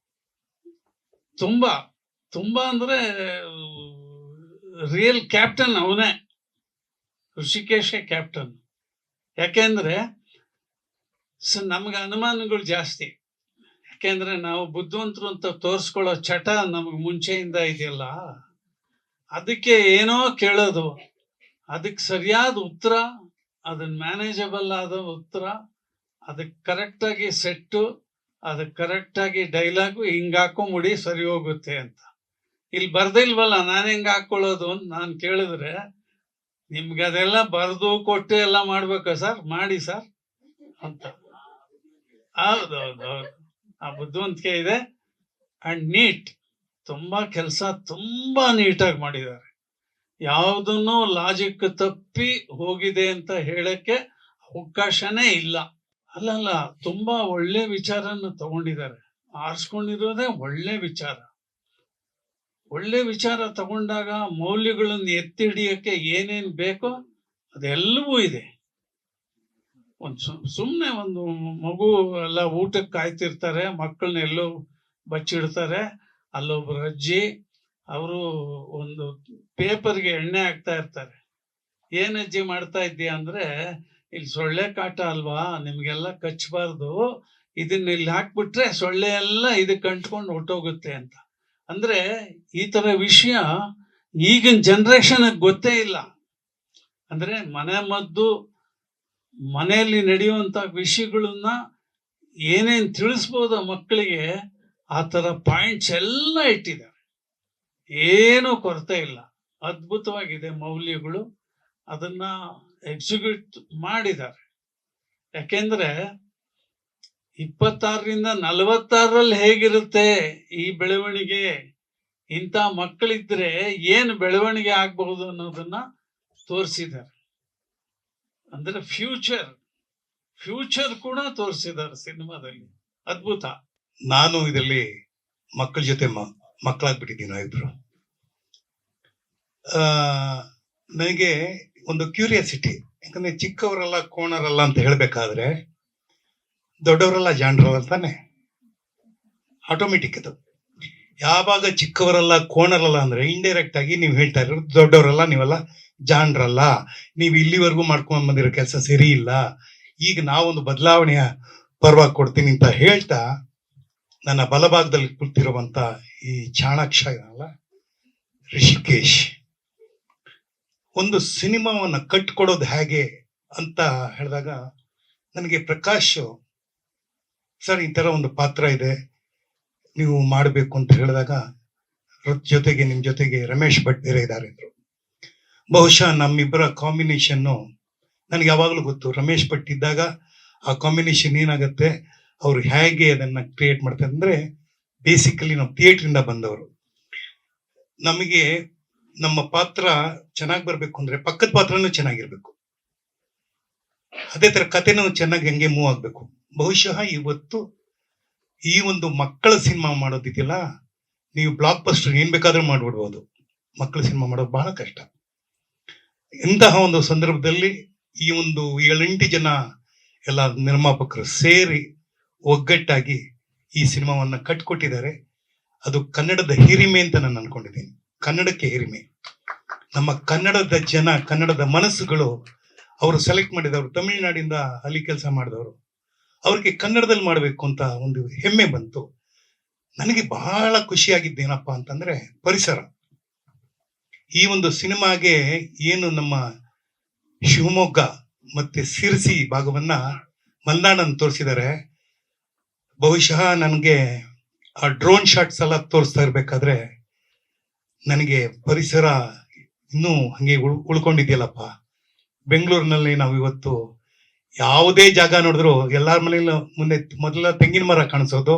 ತುಂಬಾ ತುಂಬಾ ಅಂದ್ರೆ ರಿಯಲ್ ಕ್ಯಾಪ್ಟನ್ ಅವನೇ, ಋಷಿಕೇಶೇ ಕ್ಯಾಪ್ಟನ್. ಯಾಕೆಂದ್ರೆ ನಮ್ಗೆ ಅನುಮಾನಗಳು ಜಾಸ್ತಿ. ಯಾಕೆಂದ್ರೆ ನಾವು ಬುದ್ಧಿವಂತರು ಅಂತ ತೋರಿಸ್ಕೊಳ್ಳೋ ಚಟ ನಮಗೆ ಮುಂಚೆಯಿಂದ ಇದೆಯಲ್ಲ, ಅದಕ್ಕೆ ಏನೋ ಕೇಳೋದು, ಅದಕ್ಕೆ ಸರಿಯಾದ ಉತ್ತರ, ಅದನ್ನ ಮ್ಯಾನೇಜಬಲ್ ಆದ ಉತ್ತರ, ಅದಕ್ಕೆ ಕರೆಕ್ಟಾಗಿ ಸೆಟ್ಟು, ಅದಕ್ಕೆ ಕರೆಕ್ಟಾಗಿ ಡೈಲಾಗು, ಹಿಂಗೆ ಹಾಕೊಂಬಿಡಿ ಸರಿ ಹೋಗುತ್ತೆ ಅಂತ. ಇಲ್ಲಿ ಬರ್ದಿಲ್ವಲ್ಲ, ನಾನು ಹೆಂಗೆ ಹಾಕ್ಕೊಳ್ಳೋದು ಅಂತ ನಾನು ಕೇಳಿದ್ರೆ, ನಿಮ್ಗೆ ಅದೆಲ್ಲ ಬರೆದು ಕೊಟ್ಟು ಎಲ್ಲ ಮಾಡ್ಬೇಕಾ ಸರ್, ಮಾಡಿ ಸರ್ ಅಂತ. ಹೌದೌದು, ಆ ಬುದ್ಧಿವಂತಿಕೆ ಇದೆ. ಅಂಡ್ ನೀಟ್, ತುಂಬಾ ಕೆಲಸ ತುಂಬಾ ನೀಟಾಗಿ ಮಾಡಿದ್ದಾರೆ. ಯಾವುದನ್ನು ಲಾಜಿಕ್ ತಪ್ಪಿ ಹೋಗಿದೆ ಅಂತ ಹೇಳಕ್ಕೆ ಅವಕಾಶನೇ ಇಲ್ಲ. ಅಲ್ಲಲ್ಲ, ತುಂಬಾ ಒಳ್ಳೆ ವಿಚಾರನ ತಗೊಂಡಿದ್ದಾರೆ. ಆರಿಸ್ಕೊಂಡಿರೋದೇ ಒಳ್ಳೆ ವಿಚಾರ. ಒಳ್ಳೆ ವಿಚಾರ ತಗೊಂಡಾಗ ಮೌಲ್ಯಗಳನ್ನು ಎತ್ತಿ ಹಿಡಿಯಕ್ಕೆ ಏನೇನು ಬೇಕೋ ಅದೆಲ್ಲವೂ ಇದೆ. ಸುಮ್ಮನೆ ಒಂದು ಮಗು ಎಲ್ಲ ಊಟಕ್ಕೆ ಕಾಯ್ತಿರ್ತಾರೆ, ಮಕ್ಕಳನ್ನ ಎಲ್ಲೋ ಬಚ್ಚಿಡ್ತಾರೆ, ಅಲ್ಲೊಬ್ರು ಅಜ್ಜಿ, ಅವರು ಒಂದು ಪೇಪರ್ಗೆ ಎಣ್ಣೆ ಹಾಕ್ತಾ ಇರ್ತಾರೆ. ಏನ್ ಅಜ್ಜಿ ಮಾಡ್ತಾ ಇದ್ದೀಯ ಅಂದ್ರೆ, ಇಲ್ಲಿ ಸೊಳ್ಳೆ ಕಾಟ ಅಲ್ವಾ, ನಿಮ್ಗೆಲ್ಲ ಕಚ್ಚಬಾರ್ದು, ಇದನ್ನ ಇಲ್ಲಿ ಹಾಕ್ಬಿಟ್ರೆ ಸೊಳ್ಳೆ ಎಲ್ಲ ಇದಕ್ಕೆ ಅಂಟ್ಕೊಂಡು ಹೊಟ್ಟೋಗುತ್ತೆ ಅಂತ. ಅಂದ್ರೆ ಈ ತರ ವಿಷಯ ಈಗಿನ ಜನರೇಷನ್ ಗೊತ್ತೇ ಇಲ್ಲ. ಅಂದ್ರೆ ಮನೆ ಮದ್ದು, ಮನೆಯಲ್ಲಿ ನಡೆಯುವಂತ ವಿಷಯಗಳನ್ನ ಏನೇನ್ ತಿಳಿಸ್ಬೋದ ಮಕ್ಕಳಿಗೆ, ಆ ತರ ಪಾಯಿಂಟ್ಸ್ ಎಲ್ಲ ಇಟ್ಟಿದ್ದಾರೆ. ಏನೂ ಕೊರತೆ ಇಲ್ಲ, ಅದ್ಭುತವಾಗಿದೆ ಮೌಲ್ಯಗಳು. ಅದನ್ನ ಎಕ್ಸಿಕ್ಯೂಟ್ ಮಾಡಿದ್ದಾರೆ. ಯಾಕೆಂದ್ರೆ 26ರಿಂದ 46ರಲ್ಲಿ ಹೇಗಿರುತ್ತೆ ಈ ಬೆಳವಣಿಗೆ, ಇಂಥ ಮಕ್ಕಳಿದ್ರೆ ಏನು ಬೆಳವಣಿಗೆ ಆಗ್ಬಹುದು ಅನ್ನೋದನ್ನ ತೋರಿಸಿದ್ದಾರೆ. ಅಂದ್ರೆ ಫ್ಯೂಚರ್ ಕೂಡ ತೋರಿಸಿದ್ದಾರೆ ಸಿನಿಮಾದಲ್ಲಿ. ಅದ್ಭುತ. ನಾನು ಇದರಲ್ಲಿ ಮಕ್ಕಳ ಜೊತೆ ಮಕ್ಕಳಾಗ್ಬಿಟ್ಟಿದ್ದೀನಿ ಇಬ್ರು. ನನಗೆ ಒಂದು ಕ್ಯೂರಿಯಾಸಿಟಿ, ಯಾಕಂದ್ರೆ ಚಿಕ್ಕವರೆಲ್ಲ ಕೋಣರಲ್ಲ ಅಂತ ಹೇಳ್ಬೇಕಾದ್ರೆ ದೊಡ್ಡವರೆಲ್ಲ ಜಾಣರಲ್ಲ ಅಂತಾನೆ ಆಟೋಮೆಟಿಕ್. ಅದು ಯಾವಾಗ ಚಿಕ್ಕವರೆಲ್ಲ ಕೋಣರಲ್ಲ ಅಂದ್ರೆ ಇಂಡೈರೆಕ್ಟ್ ಆಗಿ ನೀವು ಹೇಳ್ತಾ ಇರೋದು ದೊಡ್ಡವರೆಲ್ಲ ನೀವೆಲ್ಲ ಜಾಣರಲ್ಲ, ನೀವು ಇಲ್ಲಿವರೆಗೂ ಮಾಡ್ಕೊಂಡ್ ಬಂದಿರೋ ಕೆಲಸ ಸರಿ ಇಲ್ಲ, ಈಗ ನಾವೊಂದು ಬದಲಾವಣೆಯ ಪರವಾಗಿ ಕೊಡ್ತೀನಿ ಅಂತ ಹೇಳ್ತಾ, ನನ್ನ ಬಲಭಾಗದಲ್ಲಿ ಕೂತಿರುವಂತ ಈ ಚಾಣಾಕ್ಷ ಇದಲ್ಲ ರಿಷಿಕೇಶ್, ಒಂದು ಸಿನಿಮಾವನ್ನ ಕಟ್ಕೊಡೋದು ಹೇಗೆ ಅಂತ ಹೇಳಿದಾಗ ನನಗೆ ಪ್ರಕಾಶ್ ಸರ್ ಈ ತರ ಒಂದು ಪಾತ್ರ ಇದೆ ನೀವು ಮಾಡಬೇಕು ಅಂತ ಹೇಳಿದಾಗ, ಜೊತೆಗೆ ನಿಮ್ ಜೊತೆಗೆ ರಮೇಶ್ ಭಟ್ ಬೇರೆ ಇದ್ದಾರೆ ಅಂದ್ರು. ಬಹುಶಃ ನಮ್ಮಿಬ್ಬರ ಕಾಂಬಿನೇಷನ್ನು ನನಗೆ ಯಾವಾಗಲೂ ಗೊತ್ತು. ರಮೇಶ್ ಭಟ್ ಇದ್ದಾಗ ಆ ಕಾಂಬಿನೇಷನ್ ಏನಾಗುತ್ತೆ, ಅವ್ರು ಹೇಗೆ ಅದನ್ನ ಕ್ರಿಯೇಟ್ ಮಾಡ್ತಾರೆ ಅಂದ್ರೆ, ಬೇಸಿಕಲಿ ನಾವು ಥಿಯೇಟ್ರಿಂದ ಬಂದವರು. ನಮಗೆ ನಮ್ಮ ಪಾತ್ರ ಚೆನ್ನಾಗಿ ಬರ್ಬೇಕು ಅಂದ್ರೆ ಪಕ್ಕದ ಪಾತ್ರನೂ ಚೆನ್ನಾಗಿರ್ಬೇಕು, ಅದೇ ತರ ಕಥೆನೂ ಚೆನ್ನಾಗಿ ಹಂಗೆ ಮೂವ್ ಆಗ್ಬೇಕು. ಬಹುಶಃ ಇವತ್ತು ಈ ಒಂದು ಮಕ್ಕಳ ಸಿನಿಮಾ ಮಾಡೋದಿದೆಯಲ್ಲ, ನೀವು ಬ್ಲಾಕ್ ಬಸ್ಟರ್ ಏನ್ ಬೇಕಾದ್ರೂ ಮಾಡ್ಬಿಡ್ಬೋದು, ಮಕ್ಕಳ ಸಿನಿಮಾ ಮಾಡೋದು ಬಹಳ ಕಷ್ಟ. ಇಂತಹ ಒಂದು ಸಂದರ್ಭದಲ್ಲಿ ಈ ಒಂದು 7-8 ಜನ ಎಲ್ಲ ನಿರ್ಮಾಪಕರು ಸೇರಿ ಒಗ್ಗಟ್ಟಾಗಿ ಈ ಸಿನಿಮಾವನ್ನ ಕಟ್ಕೊಟ್ಟಿದ್ದಾರೆ. ಅದು ಕನ್ನಡದ ಹಿರಿಮೆ ಅಂತ ನಾನು ಅನ್ಕೊಂಡಿದ್ದೀನಿ. ಕನ್ನಡಕ್ಕೆ ಹಿರಿಮೆ, ನಮ್ಮ ಕನ್ನಡದ ಜನ, ಕನ್ನಡದ ಮನಸ್ಸುಗಳು ಅವರು ಸೆಲೆಕ್ಟ್ ಮಾಡಿದವರು ತಮಿಳುನಾಡಿಂದ ಅಲ್ಲಿ ಕೆಲಸ ಮಾಡಿದವರು, ಅವ್ರಿಗೆ ಕನ್ನಡದಲ್ಲಿ ಮಾಡಬೇಕು ಅಂತ ಒಂದು ಹೆಮ್ಮೆ ಬಂತು. ನನಗೆ ಬಹಳ ಖುಷಿಯಾಗಿದ್ದೇನಪ್ಪ ಅಂತಂದ್ರೆ ಪರಿಸರ. ಈ ಒಂದು ಸಿನಿಮಾಗೆ ಏನು ನಮ್ಮ ಶಿವಮೊಗ್ಗ ಮತ್ತೆ ಸಿರ್ಸಿ ಭಾಗವನ್ನ ಮಲ್ನಾಡನ್ನು ತೋರಿಸಿದ್ದಾರೆ. ಬಹುಶಃ ನನಗೆ ಆ ಡ್ರೋನ್ ಶಾಟ್ಸ್ ಎಲ್ಲ ತೋರಿಸ್ತಾ ಇರ್ಬೇಕಾದ್ರೆ ನನಗೆ ಪರಿಸರ ಇನ್ನೂ ಹಂಗೆ ಉಳ್ಕೊಂಡಿದ್ಯಲ್ಲಪ್ಪ. ಬೆಂಗಳೂರಿನಲ್ಲಿ ನಾವು ಇವತ್ತು ಯಾವುದೇ ಜಾಗ ನೋಡಿದ್ರು ಎಲ್ಲಾರ ಮನೇಲಿ ಮೊದಲ ತೆಂಗಿನ ಮರ ಕಾಣಿಸೋದು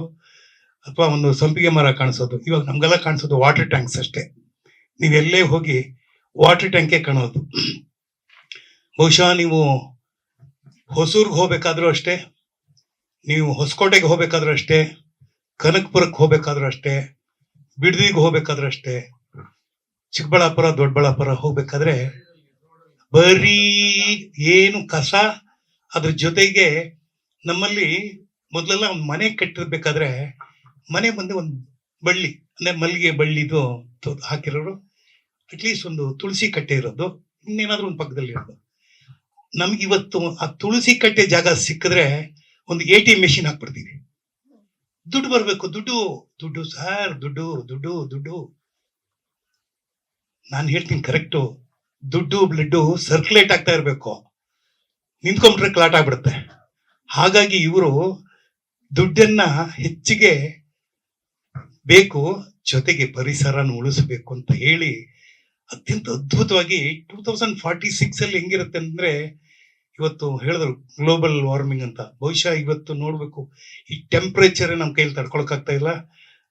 ಅಥವಾ ಒಂದು ಸಂಪಿಗೆ ಮರ ಕಾಣಿಸೋದು. ಇವಾಗ ನಮ್ಗೆಲ್ಲ ಕಾಣಿಸೋದು ವಾಟರ್ ಟ್ಯಾಂಕ್ಸ್ ಅಷ್ಟೇ. ನೀವೆಲ್ಲೇ ಹೋಗಿ ವಾಟರ್ ಟ್ಯಾಂಕೇ ಕಾಣೋದು. ಬಹುಶಃ ನೀವು ಹೊಸೂರ್ಗೆ ಹೋಗ್ಬೇಕಾದ್ರೂ ಅಷ್ಟೇ, ನೀವು ಹೊಸಕೋಟೆಗೆ ಹೋಗ್ಬೇಕಾದ್ರೂ ಅಷ್ಟೇ, ಕನಕಪುರಕ್ಕೆ ಹೋಗ್ಬೇಕಾದ್ರೂ ಅಷ್ಟೇ, ಬಿಡದಿಗೆ ಹೋಗ್ಬೇಕಾದ್ರೂ ಅಷ್ಟೇ, ಚಿಕ್ಕಬಳ್ಳಾಪುರ ದೊಡ್ಡಬಳ್ಳಾಪುರ ಹೋಗ್ಬೇಕಾದ್ರೆ ಬರೀ ಏನು ಕಸ. ಅದ್ರ ಜೊತೆಗೆ ನಮ್ಮಲ್ಲಿ ಮೊದಲೆಲ್ಲ ಒಂದು ಮನೆ ಕಟ್ಟಿರ್ಬೇಕಾದ್ರೆ ಮನೆ ಮುಂದೆ ಒಂದು ಬಳ್ಳಿ ಅಂದ್ರೆ ಮಲ್ಲಿಗೆ ಬಳ್ಳಿದು ಹಾಕಿರೋರು, ಅಟ್ಲೀಸ್ಟ್ ಒಂದು ತುಳಸಿ ಕಟ್ಟೆ ಇರೋದು, ಇನ್ನೇನಾದ್ರೂ ಒಂದು ಪಕ್ಕದಲ್ಲಿ ಇರೋದು. ನಮ್ಗೆ ಇವತ್ತು ಆ ತುಳಸಿ ಕಟ್ಟೆ ಜಾಗ ಸಿಕ್ಕಿದ್ರೆ ಒಂದು ATM ಮೆಷಿನ್ ಹಾಕ್ಬಿಡ್ತೀವಿ. ದುಡ್ಡು ಬರ್ಬೇಕು, ದುಡ್ಡು ದುಡ್ಡು ಸರ್, ದುಡ್ಡು ದುಡ್ಡು ದುಡ್ಡು. ನಾನು ಹೇಳ್ತೀನಿ ಕರೆಕ್ಟು, ದುಡ್ಡು ಬ್ಲಡ್ಡು ಸರ್ಕ್ಯುಲೇಟ್ ಆಗ್ತಾ ಇರ್ಬೇಕು, ನಿಂತ್ಕೊಂಡ್ರೆ ಕ್ಲಾಟ್ ಆಗ್ಬಿಡುತ್ತೆ. ಹಾಗಾಗಿ ಇವರು ದುಡ್ಡನ್ನ ಹೆಚ್ಚಿಗೆ ಬೇಕು, ಜೊತೆಗೆ ಪರಿಸರನ ಉಳಿಸಬೇಕು ಅಂತ ಹೇಳಿ ಅತ್ಯಂತ ಅದ್ಭುತವಾಗಿ 2046 ಅಲ್ಲಿ ಹೆಂಗಿರುತ್ತೆ ಅಂದ್ರೆ, ಇವತ್ತು ಹೇಳಿದ್ರು ಗ್ಲೋಬಲ್ ವಾರ್ಮಿಂಗ್ ಅಂತ. ಬಹುಶಃ ಇವತ್ತು ನೋಡ್ಬೇಕು, ಈ ಟೆಂಪರೇಚರ್ ನಮ್ ಕೈಯಲ್ಲಿ ತಡ್ಕೊಳಕ್ಕಾಗ್ತಾ ಇಲ್ಲ.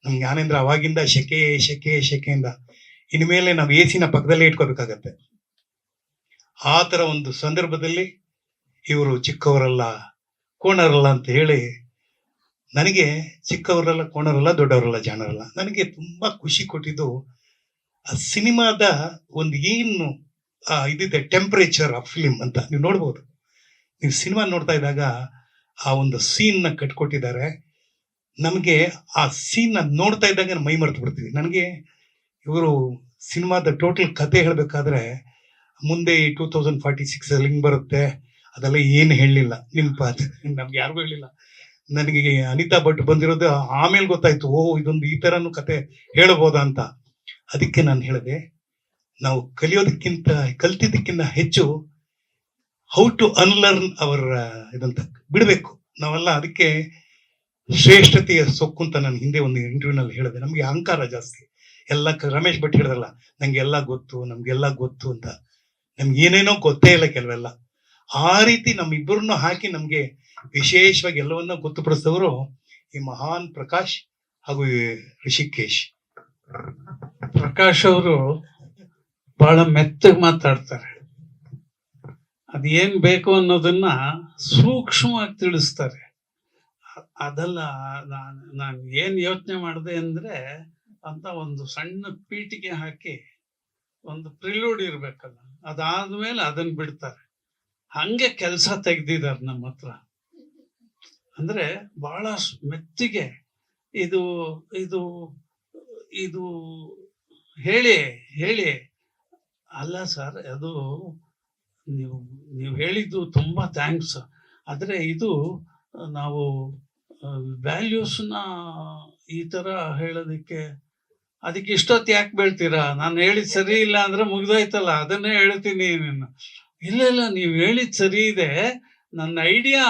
ನಮ್ ಜ್ಞಾನೇಂದ್ರ ಅವಾಗಿಂದ ಶೆಕೆಯಿಂದ ಇನ್ಮೇಲೆ ನಾವು AC ಪಕ್ಕದಲ್ಲೇ ಇಟ್ಕೋಬೇಕಾಗತ್ತೆ. ಆ ತರ ಒಂದು ಸಂದರ್ಭದಲ್ಲಿ ಇವರು ಚಿಕ್ಕವರಲ್ಲ ಕೋಣರಲ್ಲ ಅಂತ ಹೇಳಿ, ನನಗೆ ಚಿಕ್ಕವರಲ್ಲ ಕೋಣರಲ್ಲ ದೊಡ್ಡವರಲ್ಲ ಜಾಣರಲ್ಲ, ನನಗೆ ತುಂಬಾ ಖುಷಿ ಕೊಟ್ಟಿದ್ದು ಆ ಸಿನಿಮಾದ ಒಂದು ಏನು ಇದಿದೆ ಟೆಂಪರೇಚರ್ ಆಫ್ ಫಿಲಿಂ ಅಂತ. ನೀವು ನೋಡ್ಬೋದು, ನೀವು ಸಿನಿಮಾ ನೋಡ್ತಾ ಇದ್ದಾಗ ಆ ಒಂದು ಸೀನ್ ನ ಕಟ್ಕೊಟ್ಟಿದ್ದಾರೆ. ನಮಗೆ ಆ ಸೀನ್ ನ ನೋಡ್ತಾ ಇದ್ದಾಗ ಮೈ ಮರೆತು ಬಿಡ್ತೀವಿ. ನನಗೆ ಇವರು ಸಿನಿಮಾದ ಟೋಟಲ್ ಕತೆ ಹೇಳ್ಬೇಕಾದ್ರೆ ಮುಂದೆ 2046 ಅಲ್ಲಿ ಹಿಂಗ್ ಬರುತ್ತೆ ಅದೆಲ್ಲ ಏನು ಹೇಳಲಿಲ್ಲ. ನಮ್ಗೆ ಯಾರಿಗೂ ಹೇಳಿಲ್ಲ. ನನಗೆ ಅನಿತಾ ಭಟ್ ಬಂದಿರೋದು ಆಮೇಲೆ ಗೊತ್ತಾಯ್ತು, ಓ ಇದೊಂದು ಈ ತರನು ಕತೆ ಹೇಳಬಹುದಾ ಅಂತ. ಅದಕ್ಕೆ ನಾನು ಹೇಳಿದೆ, ನಾವು ಕಲ್ತಿದ್ದಕ್ಕಿಂತ ಹೆಚ್ಚು ಹೌ ಟು ಅನ್ಲರ್ನ್ ಅವರ್ ಇದಂತ ಬಿಡಬೇಕು ನಾವೆಲ್ಲ. ಅದಕ್ಕೆ ಶ್ರೇಷ್ಠತೆಯ ಸೊಕ್ಕು ಅಂತ ನಾನು ಹಿಂದೆ ಒಂದು ಇಂಟರ್ವ್ಯೂನಲ್ಲಿ ಹೇಳಿದೆ. ನಮ್ಗೆ ಅಹಂಕಾರ ಜಾಸ್ತಿ. ಎಲ್ಲ ರಮೇಶ್ ಭಟ್ ಹೇಳಿದ್ರಲ್ಲ, ನಂಗೆಲ್ಲ ನಮ್ಗೆಲ್ಲ ಗೊತ್ತು ಅಂತ. ನಮ್ಗೆ ಏನೇನೋ ಗೊತ್ತೇ ಇಲ್ಲ ಕೆಲವೆಲ್ಲ. ಆ ರೀತಿ ನಮ್ಮಿಬ್ಬರನ್ನು ಹಾಕಿ ನಮ್ಗೆ ವಿಶೇಷವಾಗಿ ಎಲ್ಲವನ್ನ ಗೊತ್ತುಪಡಿಸಿದವರು ಈ ಮಹಾನ್ ಪ್ರಕಾಶ್ ಹಾಗೂ ಈ ಋಷಿಕೇಶ್. ಪ್ರಕಾಶ್ ಅವರು ಬಹಳ ಮೆತ್ತಗೆ ಮಾತಾಡ್ತಾರೆ. ಅದೇನ್ ಬೇಕು ಅನ್ನೋದನ್ನ ಸೂಕ್ಷ್ಮವಾಗಿ ತಿಳಿಸ್ತಾರೆ. ಅದೆಲ್ಲ ನಾನು ಏನ್ ಯೋಚನೆ ಮಾಡಿದೆ ಅಂದ್ರೆ, ಅಂತ ಒಂದು ಸಣ್ಣ ಪೀಟಿಗೆ ಹಾಕಿ ಒಂದು ಪ್ರಿಲೂಡ್ ಇರ್ಬೇಕಲ್ಲ, ಅದಾದ್ಮೇಲೆ ಅದನ್ನ ಬಿಡ್ತಾರೆ. ಹಂಗೆ ಕೆಲಸ ತೆಗ್ದಿದ್ದಾರೆ ನಮ್ಮ ಹತ್ರ. ಅಂದ್ರೆ ಬಹಳ ಮೆತ್ತಿಗೆ ಇದು ಇದು ಇದು ಹೇಳಿ ಹೇಳಿ ಅಲ್ಲ ಸರ್, ಅದು ನೀವು ಹೇಳಿದ್ದು ತುಂಬಾ ಥ್ಯಾಂಕ್ಸ್. ಆದ್ರೆ ಇದು ನಾವು ವ್ಯಾಲ್ಯೂಸ್ನ ಈ ತರ ಹೇಳೋದಕ್ಕೆ ಅದಕ್ಕೆ ಇಷ್ಟೊತ್ತು ಯಾಕೆ ಬೀಳ್ತೀರಾ? ನಾನು ಹೇಳಿದ್ ಸರಿ ಇಲ್ಲ ಅಂದ್ರೆ ಮುಗ್ದೋಯ್ತಲ್ಲ, ಅದನ್ನೇ ಹೇಳ್ತೀನಿ. ಇಲ್ಲ ನೀವು ಹೇಳಿದ್ ಸರಿ ಇದೆ, ನನ್ನ ಐಡಿಯಾ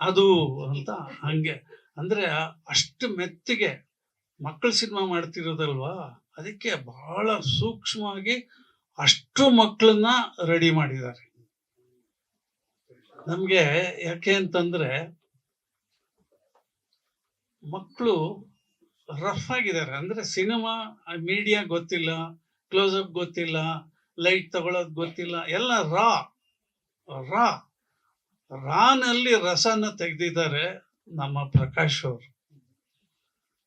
ಅದು ಅಂತ. ಹಂಗೆ ಅಂದ್ರೆ ಅಷ್ಟು ಮೆತ್ತಿಗೆ ಮಕ್ಕಳ ಸಿನಿಮಾ ಮಾಡ್ತಿರೋದಲ್ವಾ, ಅದಕ್ಕೆ ಬಹಳ ಸೂಕ್ಷ್ಮವಾಗಿ ಅಷ್ಟು ಮಕ್ಕಳನ್ನ ರೆಡಿ ಮಾಡಿದ್ದಾರೆ. ನಮ್ಗೆ ಯಾಕೆ ಅಂತಂದ್ರೆ ಮಕ್ಕಳು ರಫ್ ಆಗಿದ್ದಾರೆ. ಅಂದ್ರೆ ಸಿನಿಮಾ ಮೀಡಿಯಾ ಗೊತ್ತಿಲ್ಲ, ಕ್ಲೋಸ್ಅಪ್ ಗೊತ್ತಿಲ್ಲ, ಲೈಟ್ ತಗೊಳ್ಳೋದು ಗೊತ್ತಿಲ್ಲ, ಎಲ್ಲ ರಾನಲ್ಲಿ ರಸನ ತೆಗೆದಿದ್ದಾರೆ ನಮ್ಮ ಪ್ರಕಾಶ್ ಅವರು.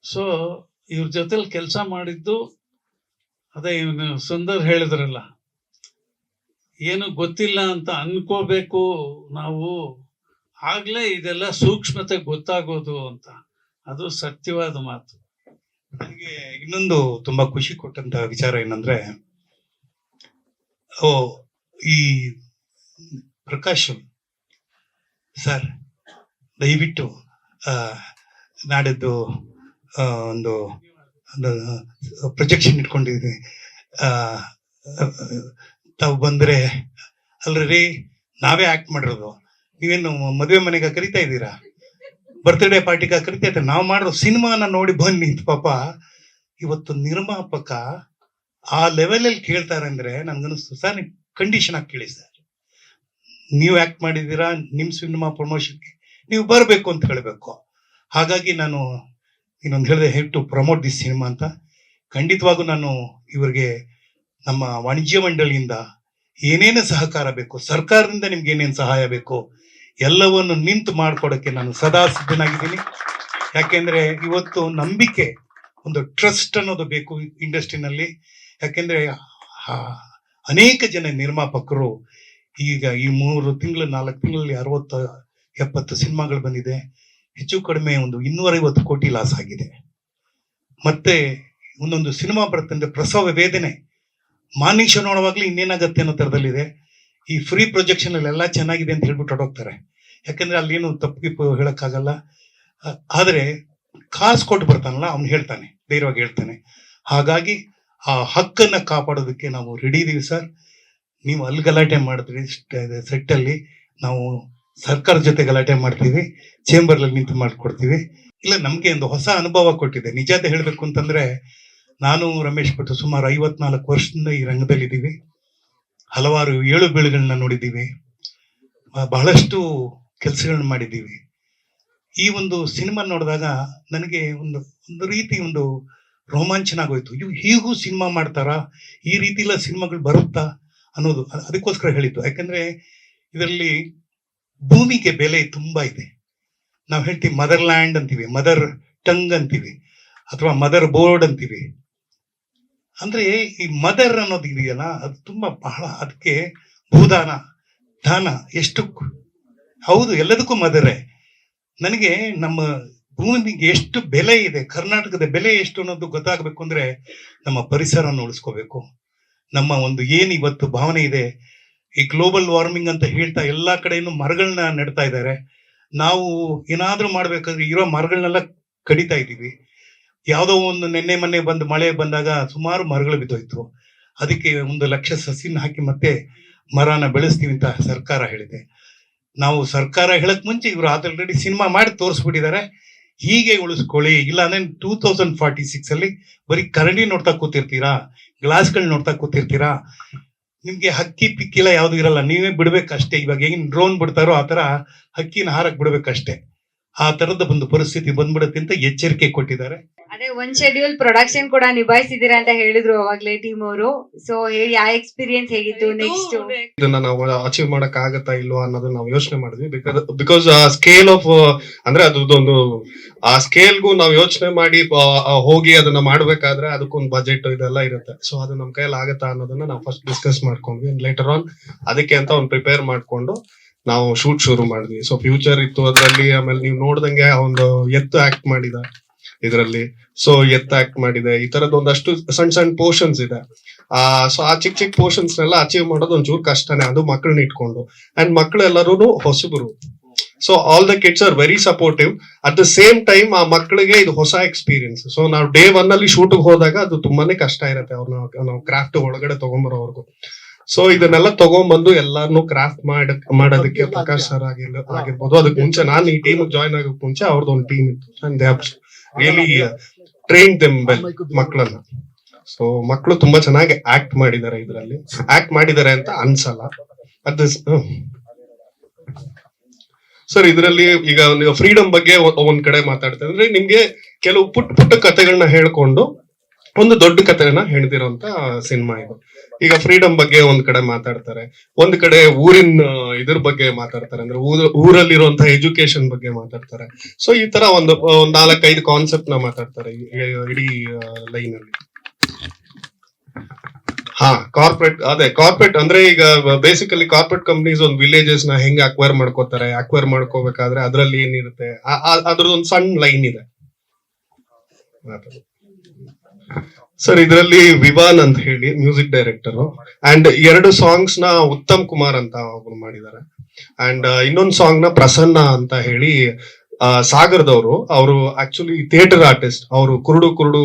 ಸೊ ಇವ್ರ ಜೊತೆಲಿ ಕೆಲಸ ಮಾಡಿದ್ದು ಅದೇ ಇವನು ಸುಂದರ್ ಹೇಳಿದ್ರಲ್ಲ, ಏನು ಗೊತ್ತಿಲ್ಲ ಅಂತ ಅನ್ಕೋಬೇಕು ನಾವು, ಆಗ್ಲೇ ಇದೆಲ್ಲ ಸೂಕ್ಷ್ಮತೆ ಗೊತ್ತಾಗೋದು ಅಂತ. ಅದು ಸತ್ಯವಾದ ಮಾತು. ನನಗೆ ಇನ್ನೊಂದು ತುಂಬಾ ಖುಷಿ ಕೊಟ್ಟಂತ ವಿಚಾರ ಏನಂದ್ರೆ, ಈ ಪ್ರಕಾಶ್ ಸರ್ ದಯವಿಟ್ಟು ನಾಡಿದ್ದು ಒಂದು ಪ್ರೊಜೆಕ್ಷನ್ ಇಟ್ಕೊಂಡಿದ್ವಿ, ತಾವು ಬಂದ್ರೆ ಅಲ್ರಿ ನಾವೇ ಆಕ್ಟ್ ಮಾಡಿರೋದು, ನೀವೇನು ಮದುವೆ ಮನೆಗೆ ಕರಿತಾ ಇದ್ದೀರಾ, ಬರ್ತ್ಡೇ ಪಾರ್ಟಿಗ ಕರಿತಾ ಇದ್ದಾರೆ, ನಾವು ಮಾಡೋ ಸಿನಿಮಾನ ನೋಡಿ ಬನ್ನಿ. ಪಾಪ ಇವತ್ತು ನಿರ್ಮಾಪಕ ಆ ಲೆವೆಲಲ್ಲಿ ಕೇಳ್ತಾರೆ ಅಂದ್ರೆ ನನ್ಗನ್ನಿಸ್ತು, ಸರ್ ನೀವು ಕಂಡೀಷನ್ ಆಗಿ ಕೇಳಿ ಸರ್, ನೀವು ಆಕ್ಟ್ ಮಾಡಿದ್ದೀರಾ, ನಿಮ್ ಸಿನಿಮಾ ಪ್ರಮೋಷನ್ಗೆ ನೀವು ಬರಬೇಕು ಅಂತ ಹೇಳಬೇಕು. ಹಾಗಾಗಿ ನಾನು ಇನ್ನೊಂದು ಹೇಳಿದೆ, have to promote this cinema ಅಂತ. ಖಂಡಿತವಾಗೂ ನಾನು ಇವರಿಗೆ ನಮ್ಮ ವಾಣಿಜ್ಯ ಮಂಡಳಿಯಿಂದ ಏನೇನು ಸಹಕಾರ ಬೇಕು, ಸರ್ಕಾರದಿಂದ ನಿಮ್ಗೆ ಏನೇನು ಸಹಾಯ ಬೇಕು ಎಲ್ಲವನ್ನು ನಿಂತು ಮಾಡ್ಕೊಡಕ್ಕೆ ನಾನು ಸದಾ ಸಿದ್ಧನಾಗಿದ್ದೀನಿ. ಯಾಕೆಂದ್ರೆ ಇವತ್ತು ನಂಬಿಕೆ, ಒಂದು ಟ್ರಸ್ಟ್ ಅನ್ನೋದು ಬೇಕು ಇಂಡಸ್ಟ್ರಿನಲ್ಲಿ. ಯಾಕೆಂದ್ರೆ ಅನೇಕ ಜನ ನಿರ್ಮಾಪಕರು ಈಗ ಈ 3 ತಿಂಗಳು 4 ತಿಂಗಳಲ್ಲಿ 60-70 ಸಿನಿಮಾಗಳು ಬಂದಿದೆ. ಹೆಚ್ಚು ಕಡಿಮೆ ಒಂದು 250 ಕೋಟಿ ಲಾಸ್ ಆಗಿದೆ. ಮತ್ತೆ ಒಂದೊಂದು ಸಿನಿಮಾ ಬರುತ್ತಂದ್ರೆ ಪ್ರಸವ ವೇದನೆ, ಮಾನಿಷ ನೋಡುವಾಗ್ಲೂ ಇನ್ನೇನಾಗತ್ತೆ ಅನ್ನೋ ತರದಲ್ಲಿದೆ. ಈ ಫ್ರೀ ಪ್ರೊಜೆಕ್ಷನ್ ಅಲ್ಲಿ ಎಲ್ಲ ಚೆನ್ನಾಗಿದೆ ಅಂತ ಹೇಳ್ಬಿಟ್ಟು ಹೊರಟೋಗ್ತಾರೆ. ಯಾಕಂದ್ರೆ ಅಲ್ಲಿ ಏನು ತಪ್ಪಿಪ್ಪು ಹೇಳಕ್ಕಾಗಲ್ಲ. ಆದ್ರೆ ಕಾಸು ಕೊಟ್ಟು ಬರ್ತಾನಲ್ಲ ಅವ್ನು ಹೇಳ್ತಾನೆ, ಧೈರ್ಯವಾಗಿ ಹೇಳ್ತಾನೆ. ಹಾಗಾಗಿ ಆ ಹಕ್ಕನ್ನ ಕಾಪಾಡೋದಕ್ಕೆ ನಾವು ರೆಡಿ ಇದೀವಿ ಸರ್. ನೀವು ಅಲ್ಲಿ ಗಲಾಟೆ ಮಾಡಿದ್ರಿ ಸೆಟ್ ಅಲ್ಲಿ, ನಾವು ಸರ್ಕಾರದ ಜೊತೆ ಗಲಾಟೆ ಮಾಡ್ತೀವಿ, ಚೇಂಬರ್ ಅಲ್ಲಿ ನಿಂತು ಮಾಡ್ಕೊಡ್ತೀವಿ. ಇಲ್ಲ, ನಮ್ಗೆ ಒಂದು ಹೊಸ ಅನುಭವ ಕೊಟ್ಟಿದೆ. ನಿಜತೆ ಹೇಳ್ಬೇಕು ಅಂತಂದ್ರೆ, ನಾನು ರಮೇಶ್ ಭಟ್ ಸುಮಾರು 54 ವರ್ಷದಿಂದ ಈ ರಂಗದಲ್ಲಿ ಇದ್ದೀವಿ. ಹಲವಾರು ಏಳು ಬೀಳುಗಳನ್ನ ನೋಡಿದ್ದೀವಿ, ಬಹಳಷ್ಟು ಕೆಲಸಗಳನ್ನ ಮಾಡಿದ್ದೀವಿ. ಈ ಒಂದು ಸಿನಿಮಾ ನೋಡಿದಾಗ ನನಗೆ ಒಂದು ರೀತಿ ಒಂದು ರೋಮಾಂಚನ ಆಗೋಯ್ತು. ಹೀಗೂ ಸಿನಿಮಾ ಮಾಡ್ತಾರಾ, ಈ ರೀತಿ ಎಲ್ಲ ಸಿನಿಮಾಗಳು ಬರುತ್ತಾ ಅನ್ನೋದು. ಅದಕ್ಕೋಸ್ಕರ ಹೇಳಿದ್ದು. ಯಾಕಂದ್ರೆ ಇದರಲ್ಲಿ ಭೂಮಿಗೆ ಬೆಲೆ ತುಂಬಾ ಇದೆ. ನಾವು ಹೇಳ್ತೀವಿ ಮದರ್ ಲ್ಯಾಂಡ್ ಅಂತೀವಿ, ಮದರ್ ಟಂಗ್ ಅಂತೀವಿ, ಅಥವಾ ಮದರ್ ಬೋರ್ಡ್ ಅಂತೀವಿ. ಅಂದ್ರೆ ಈ ಮದರ್ ಅನ್ನೋದು ಇದೆಯಲ್ಲ, ಅದು ತುಂಬಾ ಬಹಳ, ಅದಕ್ಕೆ ಭೂದಾನ, ದಾನ ಎಷ್ಟು ಹೌದು, ಎಲ್ಲದಕ್ಕೂ ಮದರೇ. ನನಗೆ ನಮ್ಮ ಭೂಮಿಗೆ ಎಷ್ಟು ಬೆಲೆ ಇದೆ, ಕರ್ನಾಟಕದ ಬೆಲೆ ಎಷ್ಟು ಅನ್ನೋದು ಗೊತ್ತಾಗಬೇಕು ಅಂದ್ರೆ ನಮ್ಮ ಪರಿಸರವನ್ನು ಉಳಿಸ್ಕೋಬೇಕು. ನಮ್ಮ ಒಂದು ಏನ್ ಇವತ್ತು ಭಾವನೆ ಇದೆ, ಈ ಗ್ಲೋಬಲ್ ವಾರ್ಮಿಂಗ್ ಅಂತ ಹೇಳ್ತಾ ಎಲ್ಲಾ ಕಡೆನೂ ಮರಗಳನ್ನ ನೆಡ್ತಾ ಇದ್ದಾರೆ. ನಾವು ಏನಾದ್ರೂ ಮಾಡ್ಬೇಕಾದ್ರೆ ಇರೋ ಮರಗಳನ್ನೆಲ್ಲ ಕಡಿತಾ ಇದ್ದೀವಿ. ಯಾವುದೋ ಒಂದು ನಿನ್ನೆ ಮೊನ್ನೆ ಬಂದು ಮಳೆ ಬಂದಾಗ ಸುಮಾರು ಮರಗಳು ಬಿದ್ದೋಯ್ತು. ಅದಕ್ಕೆ 1 ಲಕ್ಷ ಸಸಿನ ಹಾಕಿ ಮತ್ತೆ ಮರನ ಬೆಳೆಸ್ತೀವಿ ಅಂತ ಸರ್ಕಾರ ಹೇಳಿದೆ. ನಾವು ಸರ್ಕಾರ ಹೇಳಕ್ ಮುಂಚೆ ಇವರು ಆಲ್ರೆಡಿ ಸಿನಿಮಾ ಮಾಡಿ ತೋರಿಸ್ಬಿಟ್ಟಿದ್ದಾರೆ. ಹೀಗೆ ಉಳಿಸ್ಕೊಳ್ಳಿ, ಇಲ್ಲ ಅಂದ್ರೆ 2046 ಅಲ್ಲಿ ಬರೀ ಕರಡಿ ನೋಡ್ತಾ ಕೂತಿರ್ತೀರಾ, ಗ್ಲಾಸ್ಗಳು ನೋಡ್ತಾ ಕೂತಿರ್ತೀರಾ. ನಿಮ್ಗೆ ಹಕ್ಕಿ ಪಿಕ್ಕಿಲ್ಲ ಯಾವ್ದು ಇರಲ್ಲ, ನೀವೇ ಬಿಡ್ಬೇಕಷ್ಟೇ. ಇವಾಗ ಹೆಂಗ್ ಡ್ರೋನ್ ಬಿಡ್ತಾರೋ ಆ ತರ ಹಕ್ಕಿನ ಹಾರಕ್ ಬಿಡ್ಬೇಕಷ್ಟೇ. ಆ ತರದ ಒಂದು ಪರಿಸ್ಥಿತಿ ಬಂದ್ಬಿಡುತ್ತೆ ಅಂತ ಎಚ್ಚರಿಕೆ ಕೊಟ್ಟಿದ್ದಾರೆ. ಅದೇ ಒಂದ್ ಶೆಡ್ಯೂಲ್ ಪ್ರೊಡಕ್ಷನ್ ಕೂಡ ನಿಭಾಯಿಸಿದೀರಾ ಅಂತ ಹೇಳಿದ್ರು ಅವಾಗ್ಲೇ ಟೀಮ್ ಅವರು. ಸೊ ಹೇಳಿ, ಆ ಎಕ್ಸ್ಪೀರಿಯನ್ಸ್ ಹೇಗಿತ್ತು? ನೆಕ್ಸ್ಟ್ ಇದನ್ನ ನಾವು ಅಚೀವ್ ಮಾಡಕ್ ಆಗತ್ತಾ ಇಲ್ವಾ ಅನ್ನೋದನ್ನ ನಾವು ಯೋಚನೆ ಮಾಡಿದ್ವಿ. ಬಿಕಾಸ್ ಸ್ಕೇಲ್ ಆಫ್ ಅಂದ್ರೆ ಅದೊಂದು ಆ ಸ್ಕೇಲ್ಗೂ ನಾವು ಯೋಚನೆ ಮಾಡಿ ಹೋಗಿ ಅದನ್ನ ಮಾಡ್ಬೇಕಾದ್ರೆ ಅದಕ್ಕೊಂದು ಬಜೆಟ್ ಇದೆಲ್ಲ ಇರುತ್ತೆ. ಸೊ ಅದು ನಮ್ ಕೈಯಲ್ಲಿ ಆಗತ್ತಾ ಅನ್ನೋದನ್ನ ನಾವು ಫಸ್ಟ್ ಡಿಸ್ಕಸ್ ಮಾಡ್ಕೊಂಡ್ವಿ. ಲೇಟರ್ ಆನ್ ಅದಕ್ಕೆ ಅಂತ ಒಂದು ಪ್ರಿಪೇರ್ ಮಾಡ್ಕೊಂಡು ನಾವು ಶೂಟ್ ಶುರು ಮಾಡಿದ್ವಿ. ಸೊ ಫ್ಯೂಚರ್ ಇತ್ತು ಅದ್ರಲ್ಲಿ. ಆಮೇಲೆ ನೀವು ನೋಡ್ದಂಗೆ ಒಂದು ಎತ್ತು ಆಕ್ಟ್ ಮಾಡಿದ ಇದರಲ್ಲಿ. ಸೊ ಎತ್ತು ಆಕ್ಟ್ ಮಾಡಿದೆ. ಈ ತರದ್ ಒಂದಷ್ಟು ಸಣ್ಣ ಸಣ್ಣ ಪೋರ್ಷನ್ಸ್ ಇದೆ. ಸೊ ಆ ಚಿಕ್ಕ ಚಿಕ್ಕ ಪೋರ್ಷನ್ಸ್ ನೆಲ್ಲ ಅಚೀವ್ ಮಾಡೋದು ಒಂಚೂರು ಕಷ್ಟನೇ, ಅದು ಮಕ್ಕಳನ್ನ ಇಟ್ಕೊಂಡು. ಅಂಡ್ ಮಕ್ಕಳೆಲ್ಲರೂ ಹೊಸಬರು. So all the kids are very supportive. At the same time ಆ ಮಕ್ಕಳಿಗೆ ಇದು ಹೊಸ ಎಕ್ಸ್ಪೀರಿಯನ್ಸ್. ಸೊ ನಾವು ಡೇ 1 ಅಲ್ಲಿ ಶೂಟಿಗೆ ಹೋದಾಗ ಅದು ತುಂಬಾನೇ ಕಷ್ಟ ಇರುತ್ತೆ ಅವ್ರನ್ನ ನಾವು ಕ್ರಾಫ್ಟ್ ಒಳಗಡೆ ತಗೊಂಬರೋವರೆಗೂ. ಸೊ ಇದನ್ನೆಲ್ಲ ತಗೊಂಡ್ಬಂದು ಎಲ್ಲಾರ್ನು ಕ್ರಾಫ್ಟ್ ಮಾಡೋದಕ್ಕೆ ಪ್ರಕಾಶ್ ಸರ್ ಆಗಿರ್ಬೋದು. ಅದಕ್ಕೆ ಮುಂಚೆ ನಾನು ಈ ಟೀಮ್ ಜಾಯ್ನ್ ಆಗೋಕ್ ಮುಂಚೆ ಅವ್ರದ್ದು ಒಂದು ಟೀಮ್ ಇತ್ತು. And they have really train them well ಮಕ್ಕಳನ್ನ. ಸೊ ಮಕ್ಕಳು ತುಂಬಾ ಚೆನ್ನಾಗಿ ಆಕ್ಟ್ ಮಾಡಿದ್ದಾರೆ. ಇದರಲ್ಲಿ ಆಕ್ಟ್ ಮಾಡಿದ್ದಾರೆ ಅಂತ ಅನ್ಸಲ್ಲ. ಅದು ಸರ್ ಇದರಲ್ಲಿ ಈಗ ನೀವು ಫ್ರೀಡಮ್ ಬಗ್ಗೆ ಒಂದ್ ಕಡೆ ಮಾತಾಡ್ತಾ ಅಂದ್ರೆ ನಿಮ್ಗೆ ಕೆಲವು ಪುಟ್ಟ ಪುಟ್ಟ ಕಥೆಗಳನ್ನ ಹೇಳ್ಕೊಂಡು ಒಂದು ದೊಡ್ಡ ಕಥೆಗಳನ್ನ ಹೇಳ್ದಿರೋಂತ ಸಿನಿಮಾ ಇದು. ಈಗ ಫ್ರೀಡಮ್ ಬಗ್ಗೆ ಒಂದ್ ಕಡೆ ಮಾತಾಡ್ತಾರೆ, ಒಂದ್ ಕಡೆ ಊರಿನ ಇದ್ರ ಬಗ್ಗೆ ಮಾತಾಡ್ತಾರೆ, ಅಂದ್ರೆ ಊರಲ್ಲಿರುವಂತಹ ಎಜುಕೇಶನ್ ಬಗ್ಗೆ ಮಾತಾಡ್ತಾರೆ. ಸೊ ಈ ತರ ಒಂದು 4-5 ಕಾನ್ಸೆಪ್ಟ್ ನ ಮಾತಾಡ್ತಾರೆ ಇಡೀ ಲೈನ್ ಅಲ್ಲಿ. ಕಾರ್ಪೊರೇಟ್ ಅಂದ್ರೆ ಈಗ ಬೇಸಿಕಲಿ ಕಾರ್ಪೊರೇಟ್ ಕಂಪ್ನೀಸ್ ಒಂದು ವಿಲೇಜಸ್ ನ ಹೆಂಗ್ ಅಕ್ವೈರ್ ಮಾಡ್ಕೋತಾರೆ, ಅಕ್ವೈರ್ ಮಾಡ್ಕೋಬೇಕಾದ್ರೆ ಅದ್ರಲ್ಲಿ ಏನಿರುತ್ತೆ ಅದ್ರದ್ದೊಂದು ಸಣ್ಣ ಲೈನ್ ಇದೆ ಸರ್. ಇದರಲ್ಲಿ ವಿವಾನ್ ಅಂತ ಹೇಳಿ ಮ್ಯೂಸಿಕ್ ಡೈರೆಕ್ಟರ್. ಅಂಡ್ 2 ಸಾಂಗ್ಸ್ ನ ಉತ್ತಮ್ ಕುಮಾರ್ ಅಂತ ಒಬ್ರು ಮಾಡಿದ್ದಾರೆ. ಅಂಡ್ ಇನ್ನೊಂದು ಸಾಂಗ್ ನ ಪ್ರಸನ್ನ ಅಂತ ಹೇಳಿ ಸಾಗರದವರು. ಅವರು ಆಕ್ಚುಲಿ ಥಿಯೇಟರ್ ಆರ್ಟಿಸ್ಟ್. ಅವರು ಕುರುಡು ಕುರುಡು